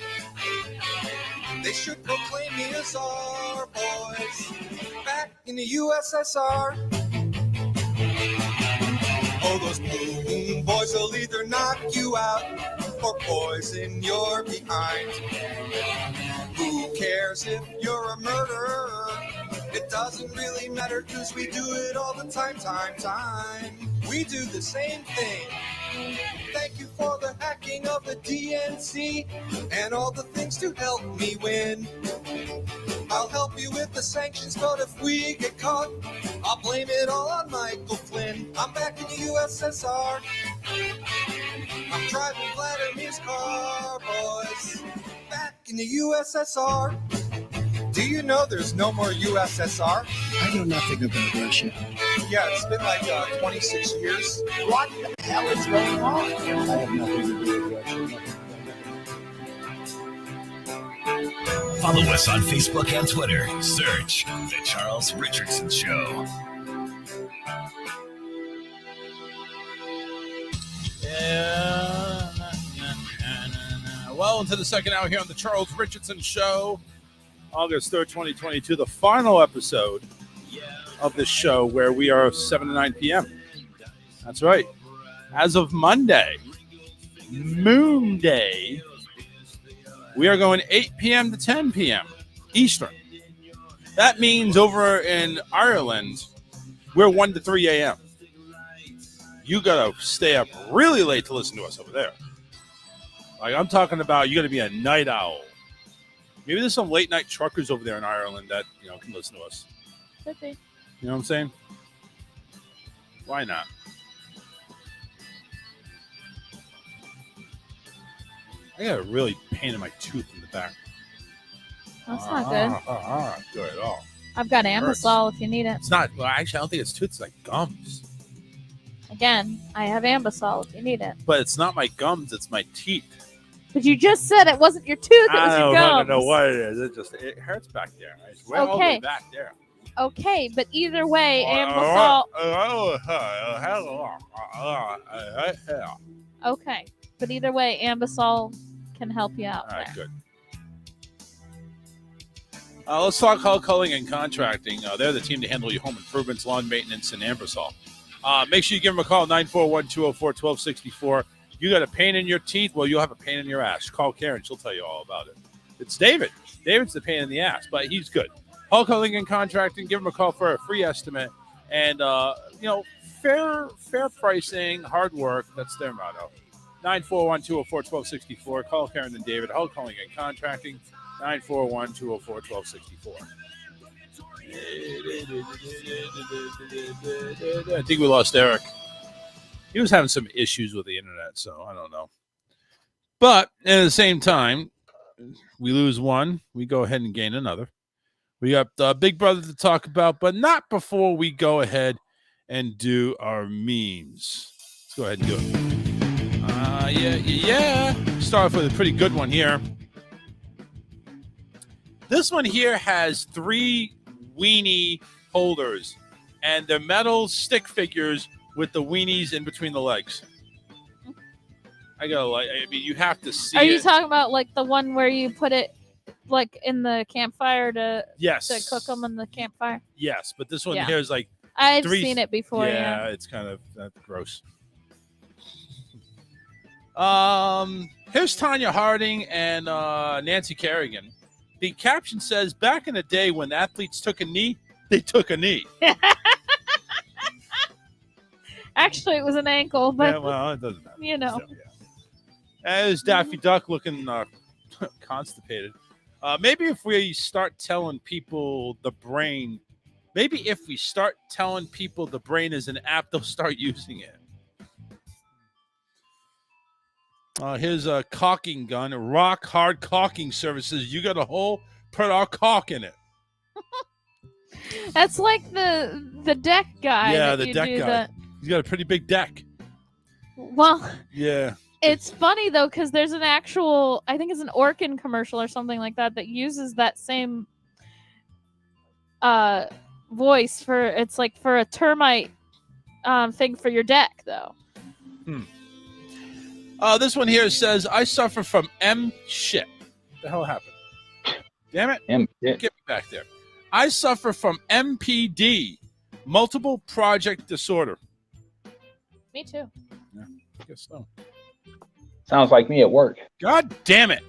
They should proclaim me a czar, boys. Back in the USSR. Oh, those boom boys will either knock you out or poison your behind. Who cares if you're a murderer? It doesn't really matter cause we do it all the time. We do the same thing. Thank you for the hacking of the DNC and all the things to help me win. I'll help you with the sanctions, but if we get caught, I'll blame it all on Michael Flynn. I'm back in the USSR. I'm driving Vladimir's car, boys. Back in the USSR. Do you know there's no more USSR? I know nothing about Russia. Yeah, it's been like 26 years. What the hell is going on? I have nothing to do with Russia. Follow us on Facebook and Twitter. Search The Charles Richardson Show. Well, into the second hour here on The Charles Richardson Show. August 3rd, 2022, the final episode of this show where we are 7 to 9 p.m. That's right. As of Monday, Moon Day, we are going 8 p.m. to 10 p.m. Eastern. That means over in Ireland, we're 1 to 3 a.m. You got to stay up really late to listen to us over there. Like I'm talking about, you got to be a night owl. Maybe there's some late night truckers over there in Ireland that, can listen to us. Could be. You know what I'm saying? Why not? I got a really pain in my tooth in the back. That's not good. Not good at all. I've got It hurts. Ambisol if you need it. It's not. Well, actually, I don't think it's tooth. It's like gums. Again, I have Ambisol if you need it. But it's not my gums. It's my teeth. But you just said it wasn't your tooth. It was your gums. I don't know what it is. It hurts back there. It's way all the way back there. Okay, but either way, Ambisol. Okay, but either way, Ambisol can help you out. All right, good. Let's talk Hull Culling and Contracting. They're the team to handle your home improvements, lawn maintenance, and Ambisol. Make sure you give them a call, 941-204-1264. You got a pain in your teeth? Well, you'll have a pain in your ass. Call Karen. She'll tell you all about it. It's David. David's the pain in the ass, but he's good. Hull Culling and Contracting. Give him a call for a free estimate. And, fair pricing, hard work. That's their motto. 941-204-1264. Call Karen and David. Hull Calling and Contracting. 941-204-1264. I think we lost Eric. He was having some issues with the internet, so I don't know. But at the same time, we lose one, we go ahead and gain another. We got Big Brother to talk about, but not before we go ahead and do our memes. Let's go ahead and do it. Yeah. Start off with a pretty good one here. This one here has 3 weenie holders, and they're metal stick figures with the weenies in between the legs. I mean, you have to see. Are you talking about like the one where you put it like in the campfire to cook them in the campfire? Yes, but this one here is like I've seen it before. Yeah, it's kind of gross. Here's Tanya Harding and Nancy Kerrigan. The caption says, "Back in the day when athletes took a knee, they took a knee." Actually, it was an ankle, but well, it doesn't matter. You know. So, There's Daffy Duck looking constipated. Maybe if we start telling people the brain, is an app, they'll start using it. Here's a caulking gun, Rock Hard Caulking Services. You got a hole, put our caulk in it. That's like the deck guy. Yeah, the deck guy. He's got a pretty big deck. Well, yeah. It's funny though because there's an actual, I think it's an Orkin commercial or something like that uses that same voice for a termite thing for your deck though. This one here says, "I suffer from M shit." What the hell happened? Damn it! M shit. Get me back there. I suffer from MPD, multiple project disorder. Me too. Yeah, I guess so. Sounds like me at work. God damn it.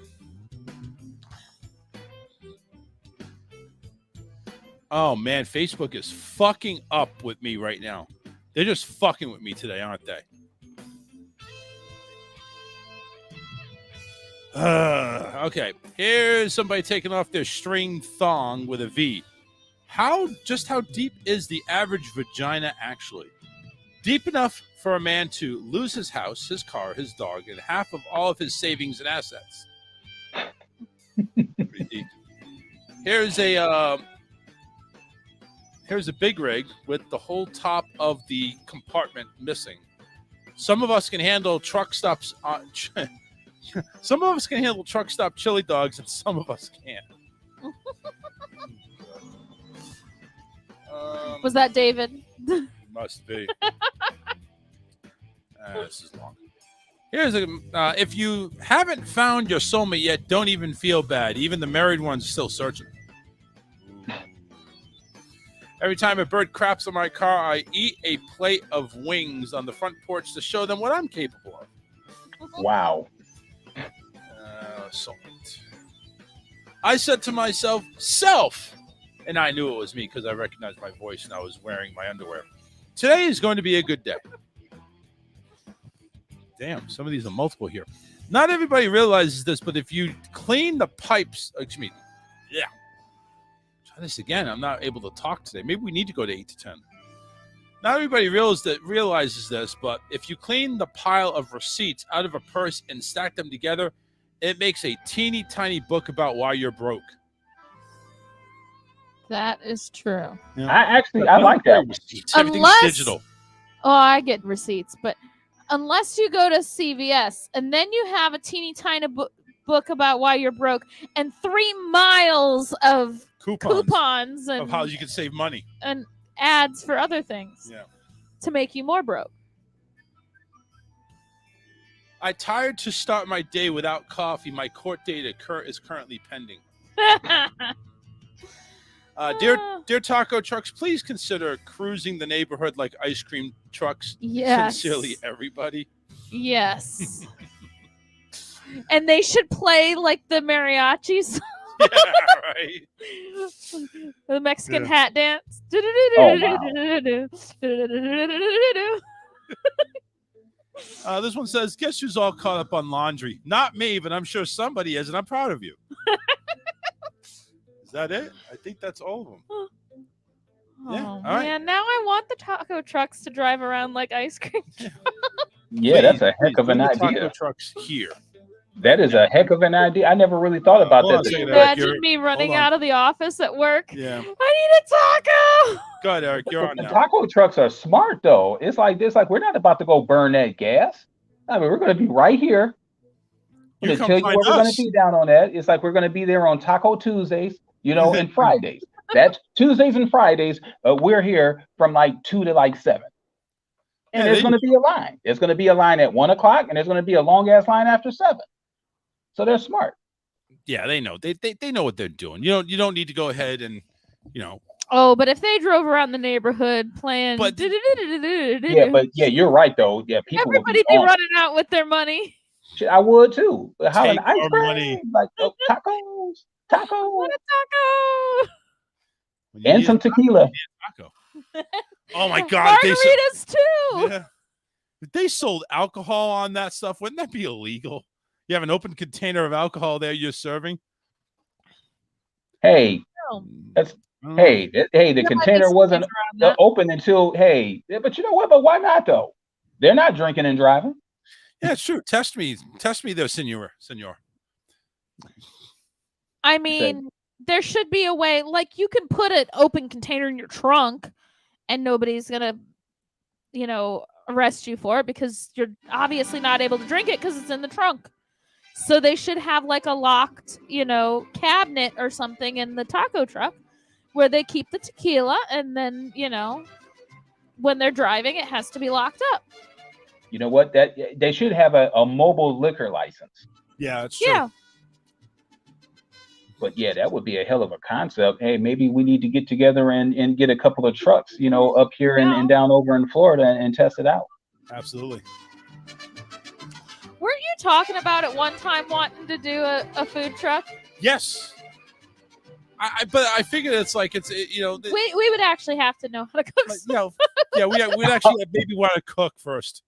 Oh, man, Facebook is fucking up with me right now. They're just fucking with me today, aren't they? Okay, here's somebody taking off their string thong with a V. How deep is the average vagina actually? Deep enough for a man to lose his house, his car, his dog, and half of all of his savings and assets. Pretty deep. Here's a big rig with the whole top of the compartment missing. Some of us can handle truck stops. Some of us can handle truck stop chili dogs, and some of us can't. Was that David? Must be. This is long. Here's if you haven't found your soulmate yet, don't even feel bad. Even the married ones are still searching. Every time a bird craps on my car, I eat a plate of wings on the front porch to show them what I'm capable of. Wow. Soulmate. I said to myself, self, and I knew it was me because I recognized my voice and I was wearing my underwear. Today is going to be a good day. Damn, some of these are multiple here. Not everybody realizes this, but if you clean the pipes, try this again. I'm not able to talk today. Maybe we need to go to 8 to 10. Not everybody realizes this, but if you clean the pile of receipts out of a purse and stack them together, it makes a teeny tiny book about why you're broke. That is true. Yeah. I like that. Everything's digital. Oh, I get receipts, but unless you go to CVS and then you have a teeny tiny book about why you're broke and 3 miles of coupons and of how you can save money and ads for other things to make you more broke. I tired to start my day without coffee. My court date is currently pending. Dear taco trucks, please consider cruising the neighborhood like ice cream trucks. Yes. Sincerely, everybody. Yes. And they should play like the mariachis. Yeah, right. The Mexican hat dance. This one says, guess who's all caught up on laundry? Not me, but I'm sure somebody is, and I'm proud of you. Is that it? I think that's all of them. Yeah, Oh all right. man, now I want the taco trucks to drive around like ice cream trucks. Yeah, that's a heck of an bring the taco idea. trucks here. That is a heck of an idea. I never really thought about hold on that. a second, that- Eric. Imagine me running hold on. out of the office at work. Yeah. I need a taco. Go ahead, Eric. You're on The now. taco trucks are smart though. It's like this. Like we're not about to go burn that gas. I mean, we're going to be right here. I'm You going to come tell you find where we're going us. to be down on that. It's like we're going to be there on Taco Tuesdays, and Fridays. That's Tuesdays and Fridays. We're here from like 2 to like 7. And Yeah, there's going to be a line. There's going to be a line at 1 o'clock, and there's going to be a long ass line after 7. So they're smart. Yeah, they know. They know what they're doing. You don't need to go ahead and Oh, but if they drove around the neighborhood playing, But- Yeah, you're right though. Yeah, people would everybody be be on. running out with their money. Shit, I would too. But how an Take ice our cream? money. Like tacos, What a taco! when you and need some a taco, tequila. you need a taco. Oh my God! Margaritas too. Yeah. If they sold alcohol on that stuff, wouldn't that be illegal? You have an open container of alcohol there you're serving. Hey, No. that's I don't know. hey, the There might be container some wasn't danger on that. open until yeah, but you know what? But why not though? They're not drinking and driving. Yeah, it's true. Test me there, senor. I mean, there should be a way. Like you can put an open container in your trunk, and nobody's gonna, arrest you for it because you're obviously not able to drink it because it's in the trunk. So they should have like a locked, cabinet or something in the taco truck where they keep the tequila, and then when they're driving, it has to be locked up. You know what? That they should have a mobile liquor license. Yeah, it's true. Yeah. But yeah, that would be a hell of a concept. Hey, maybe we need to get together and get a couple of trucks, up here and down over in Florida and test it out. Absolutely. Weren't you talking about at one time wanting to do a food truck? Yes. But I figured it's like We would actually have to know how to cook. we'd actually maybe want to cook first.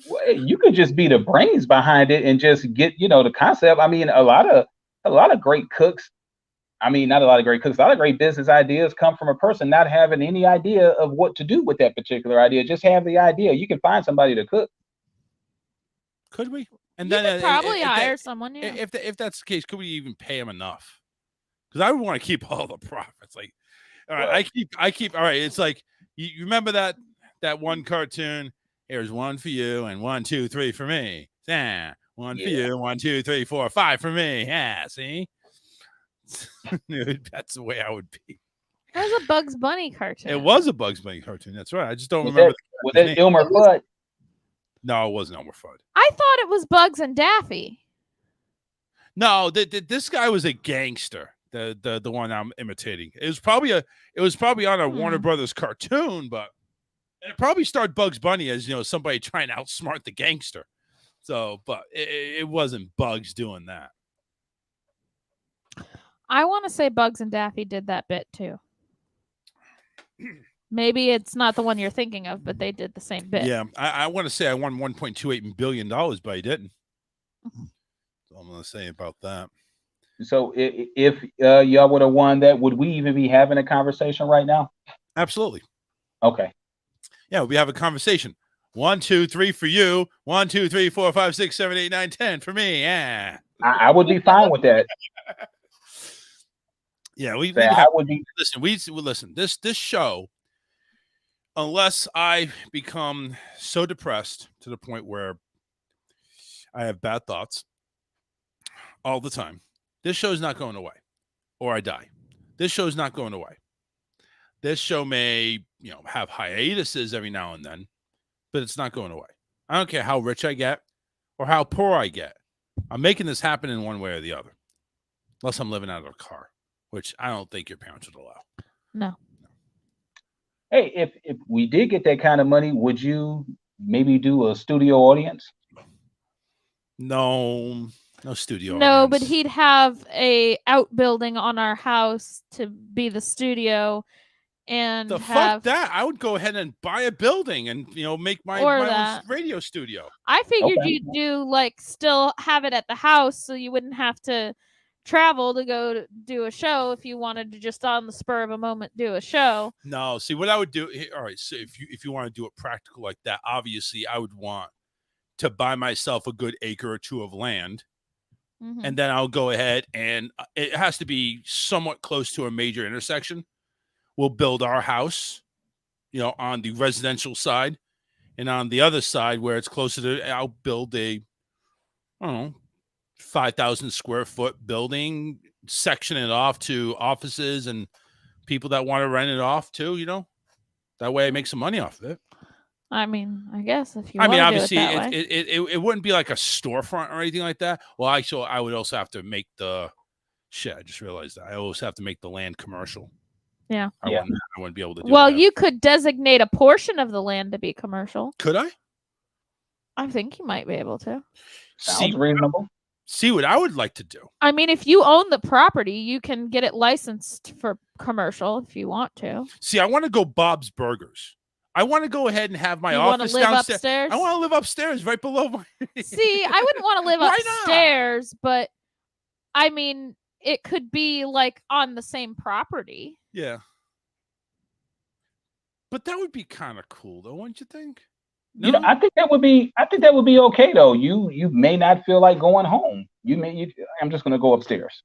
Well, you could just be the brains behind it and just get the concept. I mean, a lot of great cooks. I mean, not a lot of great cooks. A lot of great business ideas come from a person not having any idea of what to do with that particular idea. Just have the idea. You can find somebody to cook. Could we? And You then could probably hire someone. Yeah. if that's the case, could we even pay him enough? Because I would want to keep all the profits. Like, all right, I keep. All right, it's like you remember that one cartoon. Here's one for you and 1, 2, 3 for me. Yeah, one for you, 1, 2, 3, 4, 5 for me. Yeah, see, that's the way I would be. That was a Bugs Bunny cartoon. It was a Bugs Bunny cartoon. That's right. I just don't Was remember. that Elmer Fudd? No, it wasn't Elmer Fudd. I thought it was Bugs and Daffy. No, this guy was a gangster. The one I'm imitating. It was probably on a Warner Brothers cartoon, but it probably starred Bugs Bunny as somebody trying to outsmart the gangster. So, but it wasn't Bugs doing that. I want to say Bugs and Daffy did that bit too. Maybe it's not the one you're thinking of, but they did the same bit. Yeah, I want to say I won $1.28 billion, but I didn't. So I'm going to say about that. So if y'all would have won that, would we even be having a conversation right now? Absolutely. Okay. Yeah, we have a conversation. 1, 2, 3 for you. 1, 2, 3, 4, 5, 6, 7, 8, 9, 10 for me. Yeah. I would be fine with that. Yeah, we I would be. Listen. This show, unless I become so depressed to the point where I have bad thoughts all the time, this show's not going away, or I die. This show's not going away. This show may, have hiatuses every now and then, but it's not going away. I don't care how rich I get or how poor I get. I'm making this happen in one way or the other, unless I'm living out of a car, which I don't think your parents would allow. No. Hey, if we did get that kind of money, would you maybe do a studio audience? No studio. No, audience. but he'd have a outbuilding on our house to be the studio, and The have fuck that! I would go ahead and buy a building and make my Or own that. radio studio. I figured Okay. you'd do like still have it at the house so you wouldn't have to travel to go to do a show if you wanted to just on the spur of a moment do a show. No, see what I would do. All right, so if you want to do it practical like that, obviously I would want to buy myself a good acre or two of land, Mhm. and then I'll go ahead and it has to be somewhat close to a major intersection. We'll build our house, on the residential side, and on the other side where it's closer to, I'll build I don't know, 5,000 square foot building, section it off to offices and people that want to rent it off too. That way I make some money off of it. I mean, I guess if you I want mean, to obviously, do it that way. it wouldn't be like a storefront or anything like that. Well, actually, I would also have to make the shit. I just realized that I always have to make the land commercial. Yeah. I wouldn't be able to do Well, that. you could designate a portion of the land to be commercial. Could I? I think you might be able to. Sounds reasonable. See what I would like to do. I mean, if you own the property, you can get it licensed for commercial if you want to. See, I want to go Bob's Burgers. I want to go ahead and have my You wanna office live downstairs. upstairs? I want to live upstairs, right below my. See, I wouldn't want to live Why not? upstairs, but I mean, it could be like on the same property. Yeah. But that would be kind of cool, though, wouldn't you think? No? I think that would be okay though. You may not feel like going home. I'm just gonna go upstairs.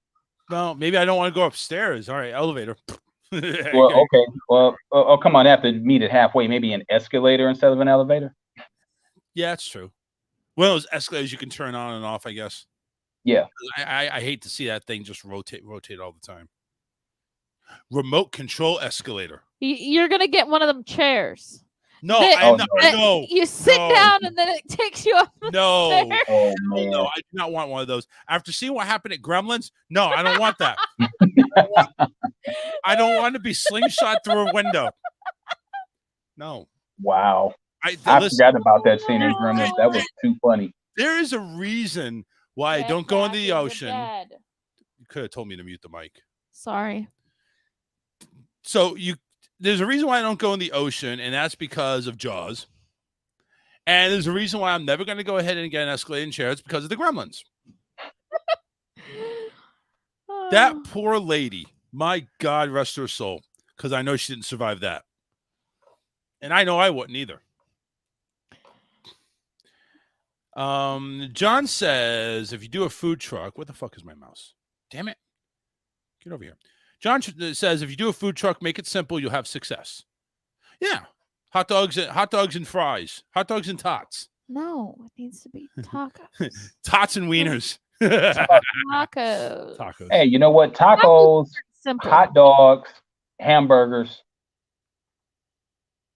No, maybe I don't want to go upstairs. All right, elevator. Well, okay. Well, come on. I have to meet it halfway. Maybe an escalator instead of an elevator. Yeah, that's true. One of those escalators you can turn on and off, I guess. Yeah. I hate to see that thing just rotate all the time. Remote control escalator. You're gonna get one of them chairs. No, no. You sit no. down and then it takes you up. No, stairs. no, I do not want one of those. After seeing what happened at Gremlins, no, I don't want that. I don't want to be slingshot through a window. No. Wow. I listen, forgot about that scene in Gremlins. That was too funny. There is a reason why I don't go into the ocean. You could have told me to mute the mic. Sorry. So there's a reason why I don't go in the ocean, and that's because of Jaws. And there's a reason why I'm never going to go ahead and get an escalating chair. It's because of the Gremlins. That poor lady, my God, rest her soul, because I know she didn't survive that. And I know I wouldn't either. John says, if you do a food truck, what the fuck is my mouse? Damn it. Get over here. John says, if you do a food truck, make it simple, you'll have success. Yeah. Hot dogs and fries. Hot dogs and tots. No, it needs to be tacos. Tots and wieners. Tacos. Hey, you know what? Tacos, hot dogs, hamburgers,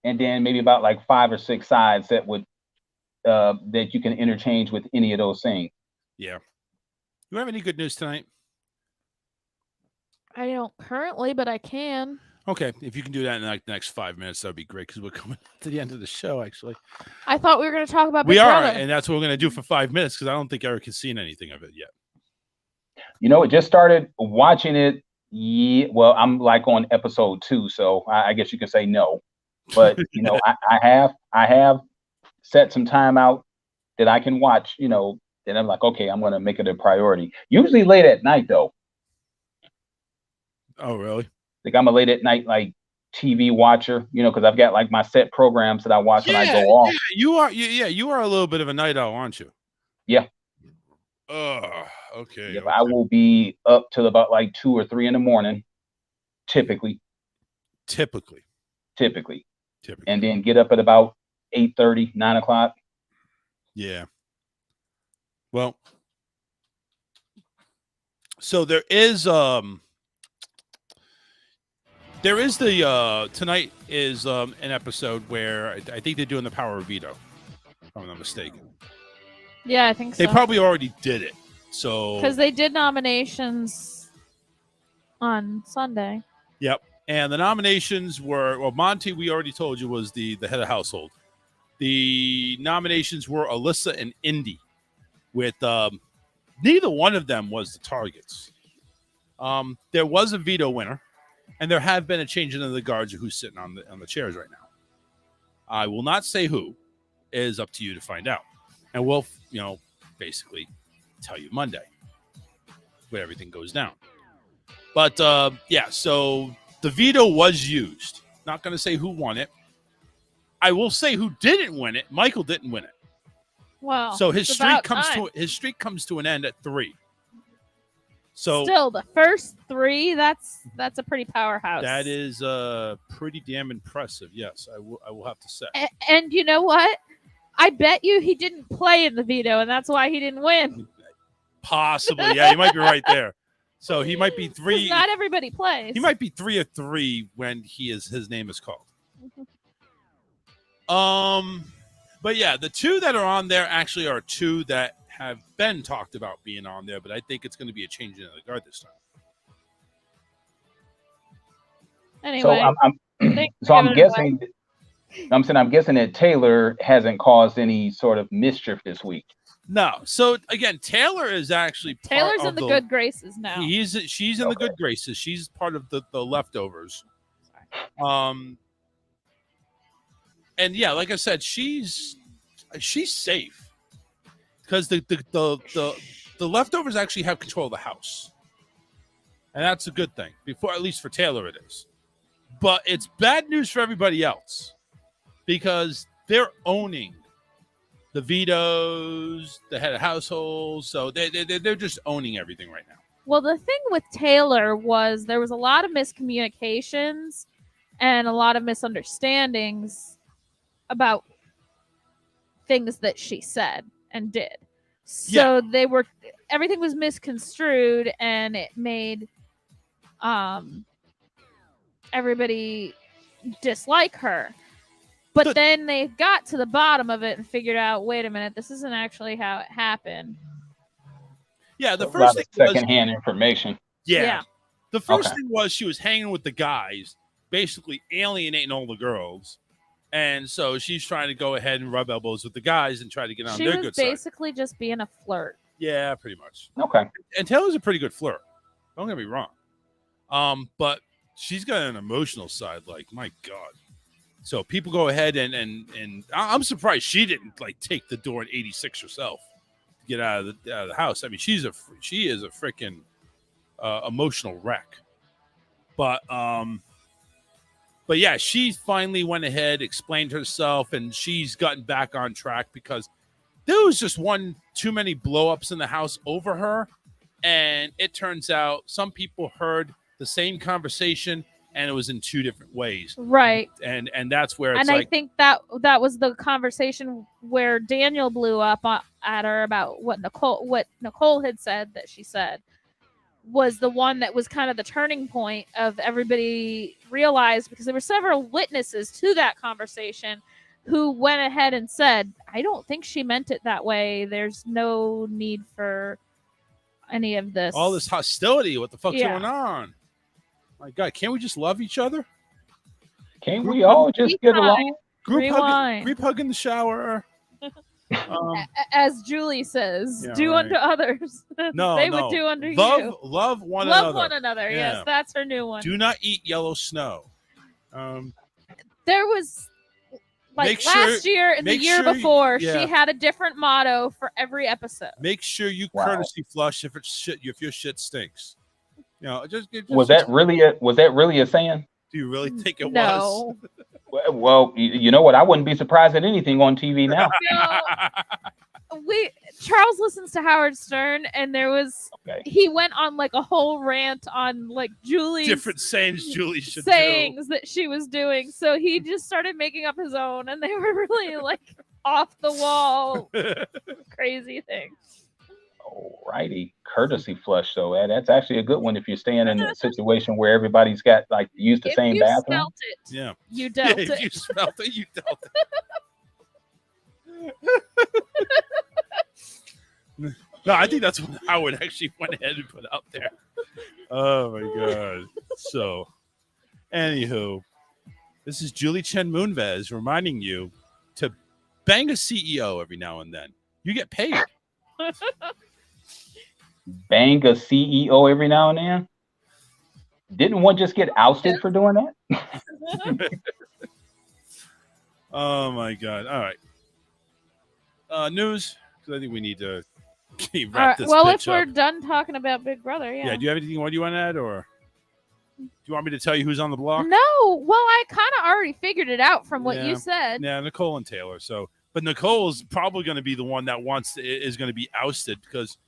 and then maybe about like 5 or 6 sides that you can interchange with any of those things. Yeah. You have any good news tonight? I don't currently, but I can. Okay, if you can do that in like the next 5 minutes, that would be great because we're coming to the end of the show, actually. I thought we were going to talk about Big Brother. Brother. And that's what we're going to do for 5 minutes because I don't think Eric has seen anything of it yet. You know, it just started watching it. Yeah, well, I'm like on episode 2, so I guess you can say no. But you know, I have set some time out that I can watch. You know, and I'm like, okay, I'm going to make it a priority. Usually late at night, though. Oh, really? Like I'm a late at night like TV watcher, you know, because I've got like my set programs that I watch when I go off. Yeah, you are a little bit of a night owl, aren't you? Yeah. Okay. Yeah, I will be up till about like 2 or 3 in the morning, typically. And then get up at about 8:30, 9 o'clock. Yeah. Well, so there is the tonight is an episode where I think they're doing the power of veto, if I'm not mistaken. Yeah, I think so. They probably already did it. So because they did nominations on Sunday. Yep. And the nominations were, well, Monty, we already told you, was the head of household. The nominations were Alyssa and Indy, with neither one of them was the targets. There was a veto winner, And there have been a change in the guards of who's sitting on the chairs right now. I will not say who. It is up to you to find out. And we'll, basically tell you Monday when everything goes down. But, so the veto was used. Not going to say who won it. I will say who didn't win it. Michael didn't win it. Well, so his it's streak about comes to an end at 3. So still the first 3, that's a pretty powerhouse. that is pretty damn impressive. Yes, I will have to say. And you know what? I bet you he didn't play in the veto, and that's why he didn't win. Possibly, yeah, you might be right there. So he might be 3. Not everybody plays. He might be 3 of 3 when his name is called. But yeah, the 2 that are on there actually are 2 that have been talked about being on there, but I think it's going to be a change in the guard this time. Anyway, I'm guessing. I'm guessing that Taylor hasn't caused any sort of mischief this week. No. So again, Taylor is actually Taylor's in the good graces now. She's in the good graces. She's part of the leftovers. And yeah, like I said, she's safe because the leftovers actually have control of the house, and that's a good thing. At least for Taylor, it is. But it's bad news for everybody else because they're owning the vetoes, the head of households, so they're just owning everything right now. Well, the thing with Taylor was there was a lot of miscommunications and a lot of misunderstandings about things that she said and did. So everything was misconstrued, and it made everybody dislike her. But then they got to the bottom of it and figured out, wait a minute, this isn't actually how it happened. Yeah, the first thing was secondhand information. Yeah. The first thing was she was hanging with the guys, basically alienating all the girls. And so she's trying to go ahead and rub elbows with the guys and try to get on their good side. She was basically just being a flirt. Yeah, pretty much. Okay. And Taylor's a pretty good flirt. Don't get me wrong. But she's got an emotional side, like, my God. So people go ahead and I'm surprised she didn't take the door in 86 herself to get out of the house. I mean, she is a freaking emotional wreck. But yeah, she finally went ahead, explained herself, and she's gotten back on track because there was just one too many blow-ups in the house over her, and it turns out some people heard the same conversation. And it was in 2 different ways. Right. And that's where it's I think that was the conversation where Daniel blew up at her about what Nicole had said that she said was the one that was kind of the turning point of everybody realized, because there were several witnesses to that conversation who went ahead and said, I don't think she meant it that way. There's no need for any of this. All this hostility. What the fuck's going on? My God, can't we just love each other? Can't we all just get along? Group hug in the shower. As Julie says, Yeah, do right. unto others. No, they no. would do unto Love, you. Love one Love another. one another. Yeah. Yes, that's her new one. Do not eat yellow snow. There was Make last sure- year and the make year sure- before, yeah. she had a different motto for every episode. Make sure you courtesy flush if your shit stinks. Just Was that really a saying? Do you really think it was? No. Well, you know what? I wouldn't be surprised at anything on TV now. Charles listens to Howard Stern, and he went on a whole rant on Julie's different sayings Julie should sayings that she was doing. So he just started making up his own, and they were really off the wall, crazy things. Alrighty, courtesy flush. So that's actually a good one if you're staying in a situation where everybody's got used the same bathroom. Smelt it, yeah, you dealt it. If you smelt it, you dealt it. No, I think that's what Howard actually went ahead and put out there. Oh my God! So, anywho, this is Julie Chen Moonves reminding you to bang a CEO every now and then. You get paid. Bang a CEO every now and then? Didn't one just get ousted for doing that? Oh my God! All right, news, because I think we need to wrap this. Well, bitch if we're up. done talking about Big Brother, yeah. Yeah. Do you have anything? What do you want to add, or do you want me to tell you who's on the block? No. Well, I kind of already figured it out from what you said. Yeah, Nicole and Taylor. So, but Nicole is probably going to be the one that is going to be ousted because,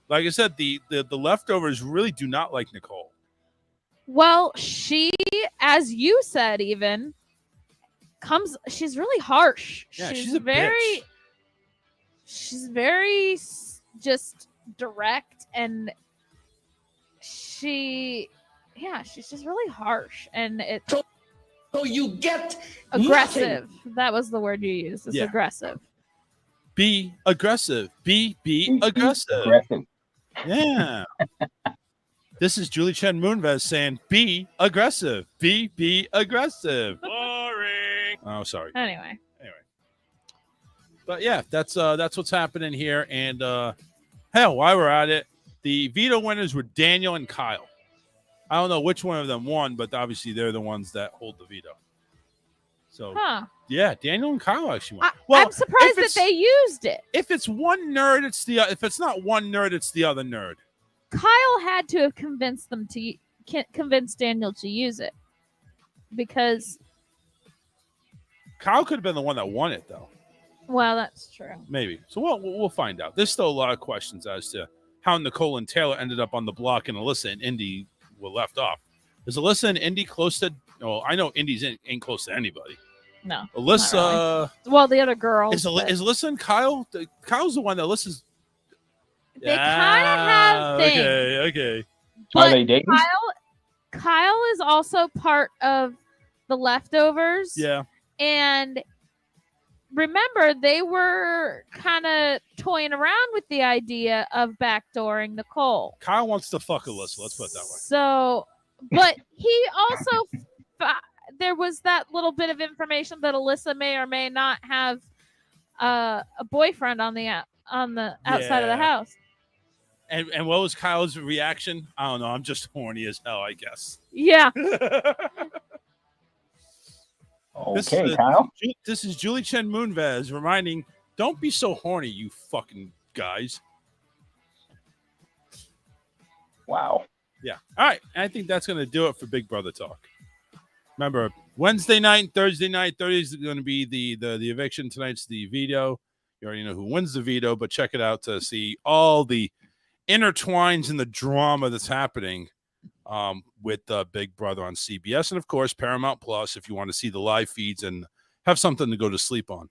like I said, the leftovers really do not like Nicole. Well, she, as you said, even she's really harsh. Yeah, she's a very bitch. She's very just direct, and she's just really harsh, and it's So you get aggressive. That was the word you used. It's aggressive. Be aggressive. Be aggressive. Yeah. This is Julie Chen Moonves saying, "Be aggressive. Be aggressive." Boring. Oh, sorry. Anyway. But yeah, that's what's happening here. And hell, while we're at it, the veto winners were Daniel and Kyle. I don't know which one of them won, but obviously they're the ones that hold the veto. So yeah, Daniel and Kyle actually won. I'm surprised that they used it. If it's one nerd, it's the. If it's not one nerd, it's the other nerd. Kyle had to have convinced Daniel to use it because Kyle could have been the one that won it, though. Well, that's true. Maybe. So we'll find out. There's still a lot of questions as to how Nicole and Taylor ended up on the block and Alyssa and Indy were left off. Is Alyssa and Indy close to? Oh, I know Indy's ain't close to anybody. No. Alyssa. Not really. Well, the other girl is Alyssa and Kyle. Kyle's the one that Alyssa's. They kind of have things. Okay. But Are they dating? Kyle is also part of the leftovers. Yeah. And remember, they were kind of toying around with the idea of backdooring Nicole. Kyle wants to fuck Alyssa. Let's put it that way. So, but he also, there was that little bit of information that Alyssa may or may not have a boyfriend on the outside of the house. And what was Kyle's reaction? I don't know. I'm just horny as hell, I guess. Yeah. Okay, Kyle. This is Julie Chen Moonves reminding, don't be so horny, you fucking guys. Wow. Yeah. All right. I think that's going to do it for Big Brother Talk. Remember, Wednesday night, Thursday night. Thursday is going to be the eviction. Tonight's the veto. You already know who wins the veto, but check it out to see all the intertwines in the drama that's happening with Big Brother on CBS. And, of course, Paramount Plus if you want to see the live feeds and have something to go to sleep on.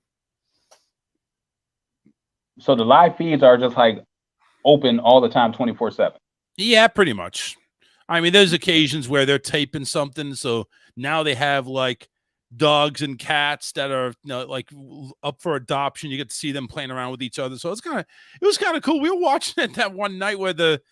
So the live feeds are just like open all the time, 24/7. Yeah, pretty much. I mean, there's occasions where they're taping something, so now they have like dogs and cats that are like up for adoption. You get to see them playing around with each other, so it was kind of cool. We were watching it that one night where the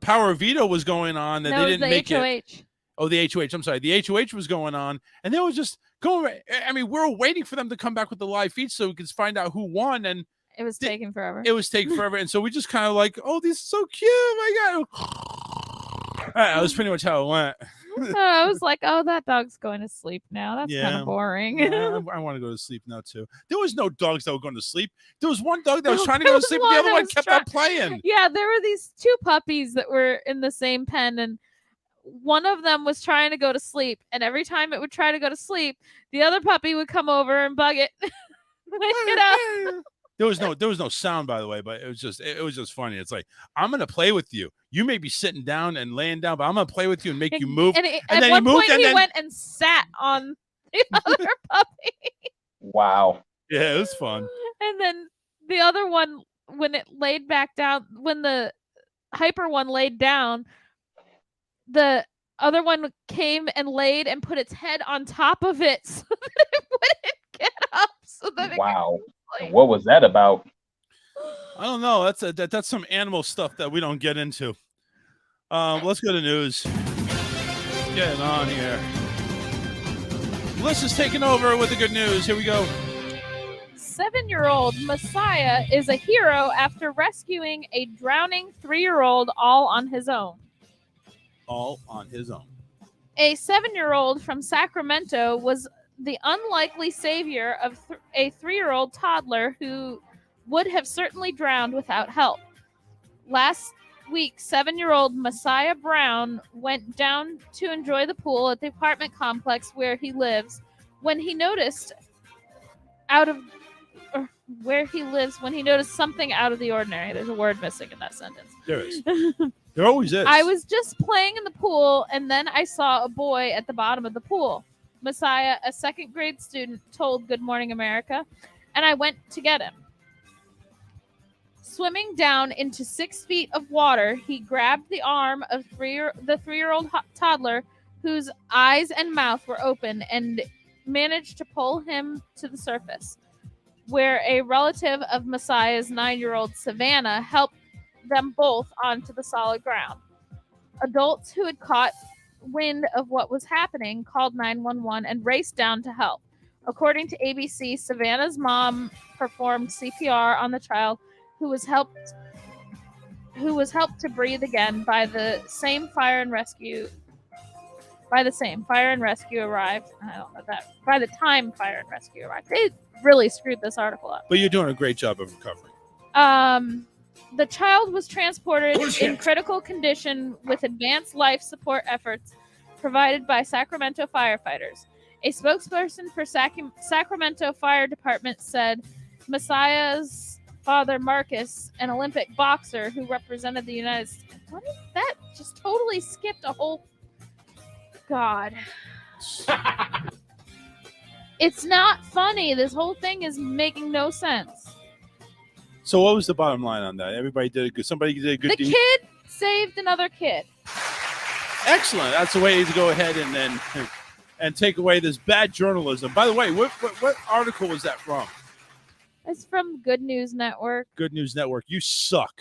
power of veto was going on, and they didn't make it. Oh, the HOH. I'm sorry, the HOH was going on, and they was just going. I mean, we're waiting for them to come back with the live feed so we could find out who won, and it was taking forever. It was taking forever, and so we just kind of like, oh, this is so cute. My God, that was pretty much how it went. I was like, oh, that dog's going to sleep now. That's kind of boring. Yeah, I want to go to sleep now too. There was no dogs that were going to sleep. There was one dog that was trying to go to sleep, and the other one kept on playing. Yeah, there were these two puppies that were in the same pen, and one of them was trying to go to sleep, and every time it would try to go to sleep, the other puppy would come over and bug it. Wake it up. There was no sound, by the way, but it was just funny. It's like, I'm gonna play with you. You may be sitting down and laying down, but I'm gonna play with you and make you move. And then one point he went and sat on the other puppy. Wow. Yeah, it was fun. And then the other one, when it laid back down, when the hyper one laid down, the other one came and laid and put its head on top of it so that it wouldn't get up. So that wow. What was that about? I don't know. That's some animal stuff that we don't get into. Let's go to news. Getting on here. Alyssa's taking over with the good news. Here we go. 7-year-old Messiah is a hero after rescuing a drowning 3-year-old all on his own. all on his own. A 7-year-old from Sacramento was the unlikely savior of a 3-year-old toddler who would have certainly drowned without help. Last week, 7-year-old Messiah Brown went down to enjoy the pool at the apartment complex where he lives when he noticed something out of the ordinary. There's a word missing in that sentence. There is. There always is. I was just playing in the pool, and then I saw a boy at the bottom of the pool. Messiah, a second grade student, told Good Morning America, and I went to get him. Swimming down into 6 feet of water, he grabbed the arm of the 3-year-old toddler whose eyes and mouth were open and managed to pull him to the surface, where a relative of Messiah's 9-year-old Savannah helped them both onto the solid ground. Adults who had caught wind of what was happening called 911 and raced down to help. According to ABC, Savannah's mom performed CPR on the child, who was helped to breathe again by the same fire and rescue arrived. I don't know that. By the time fire and rescue arrived, they really screwed this article up. But you're doing a great job of recovering. The child was transported in critical condition with advanced life support efforts provided by Sacramento firefighters. A spokesperson for Sacramento Fire Department said Messiah's father, Marcus, an Olympic boxer who represented the United States. What is that? Just totally skipped a whole... God. It's not funny. This whole thing is making no sense. So what was the bottom line on that? Everybody did a good. Somebody did a good deed. The kid saved another kid. Excellent. That's the way to go ahead and take away this bad journalism. By the way, what article was that from? It's from Good News Network. Good News Network. You suck.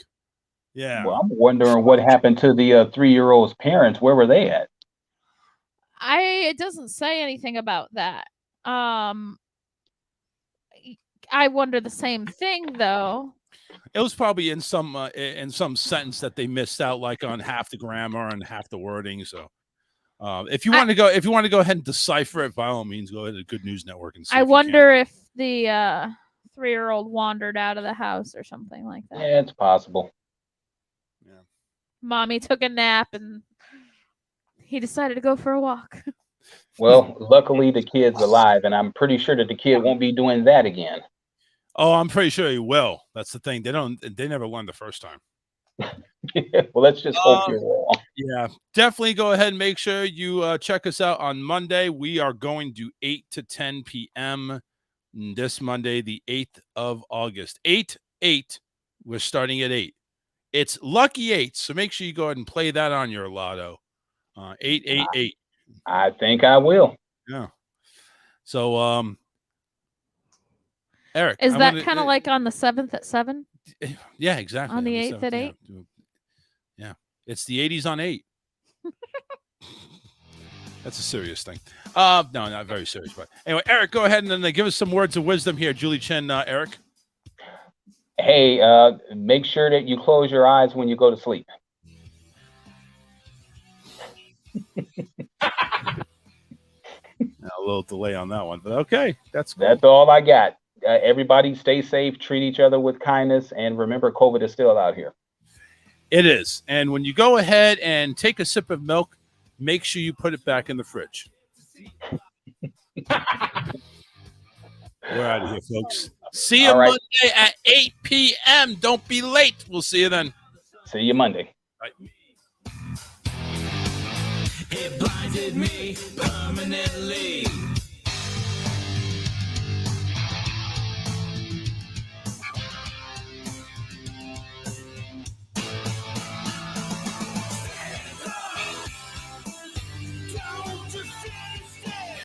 Yeah. Well, I'm wondering what happened to the 3-year-old's parents. Where were they at? It doesn't say anything about that. I wonder the same thing, though. It was probably in some sentence that they missed out, like on half the grammar and half the wording. So, if you want to go ahead and decipher it, by all means, go ahead to Good News Network and see. I wonder if the 3-year-old wandered out of the house or something like that. Yeah, it's possible. Yeah. Mommy took a nap and he decided to go for a walk. Well, luckily the kid's alive, and I'm pretty sure that the kid won't be doing that again. Oh, I'm pretty sure he will. That's the thing. They never learned the first time. Well, let's just hope you're wrong. Yeah, definitely go ahead and make sure you check us out on Monday. We are going to 8 to 10 p.m. this Monday, the 8th of August. 8/8. We're starting at 8. It's lucky 8, so make sure you go ahead and play that on your lotto. 888. I think I will. Yeah. So, Eric, Is that kind of like on the 7th at 7? Yeah, exactly. On the 8th at 8? Yeah. It's the 80s on 8. That's a serious thing. No, not very serious. But anyway, Eric, go ahead and then give us some words of wisdom here. Julie Chen, Eric. Hey, make sure that you close your eyes when you go to sleep. A little delay on that one, but okay. That's cool. That's all I got. Everybody stay safe, treat each other with kindness, and remember, COVID is still out here. It is. And when you go ahead and take a sip of milk, make sure you put it back in the fridge. We're out of here, folks. See you Monday at 8 p.m. Don't be late. We'll see you then. See you Monday. Bye. It blinded me permanently.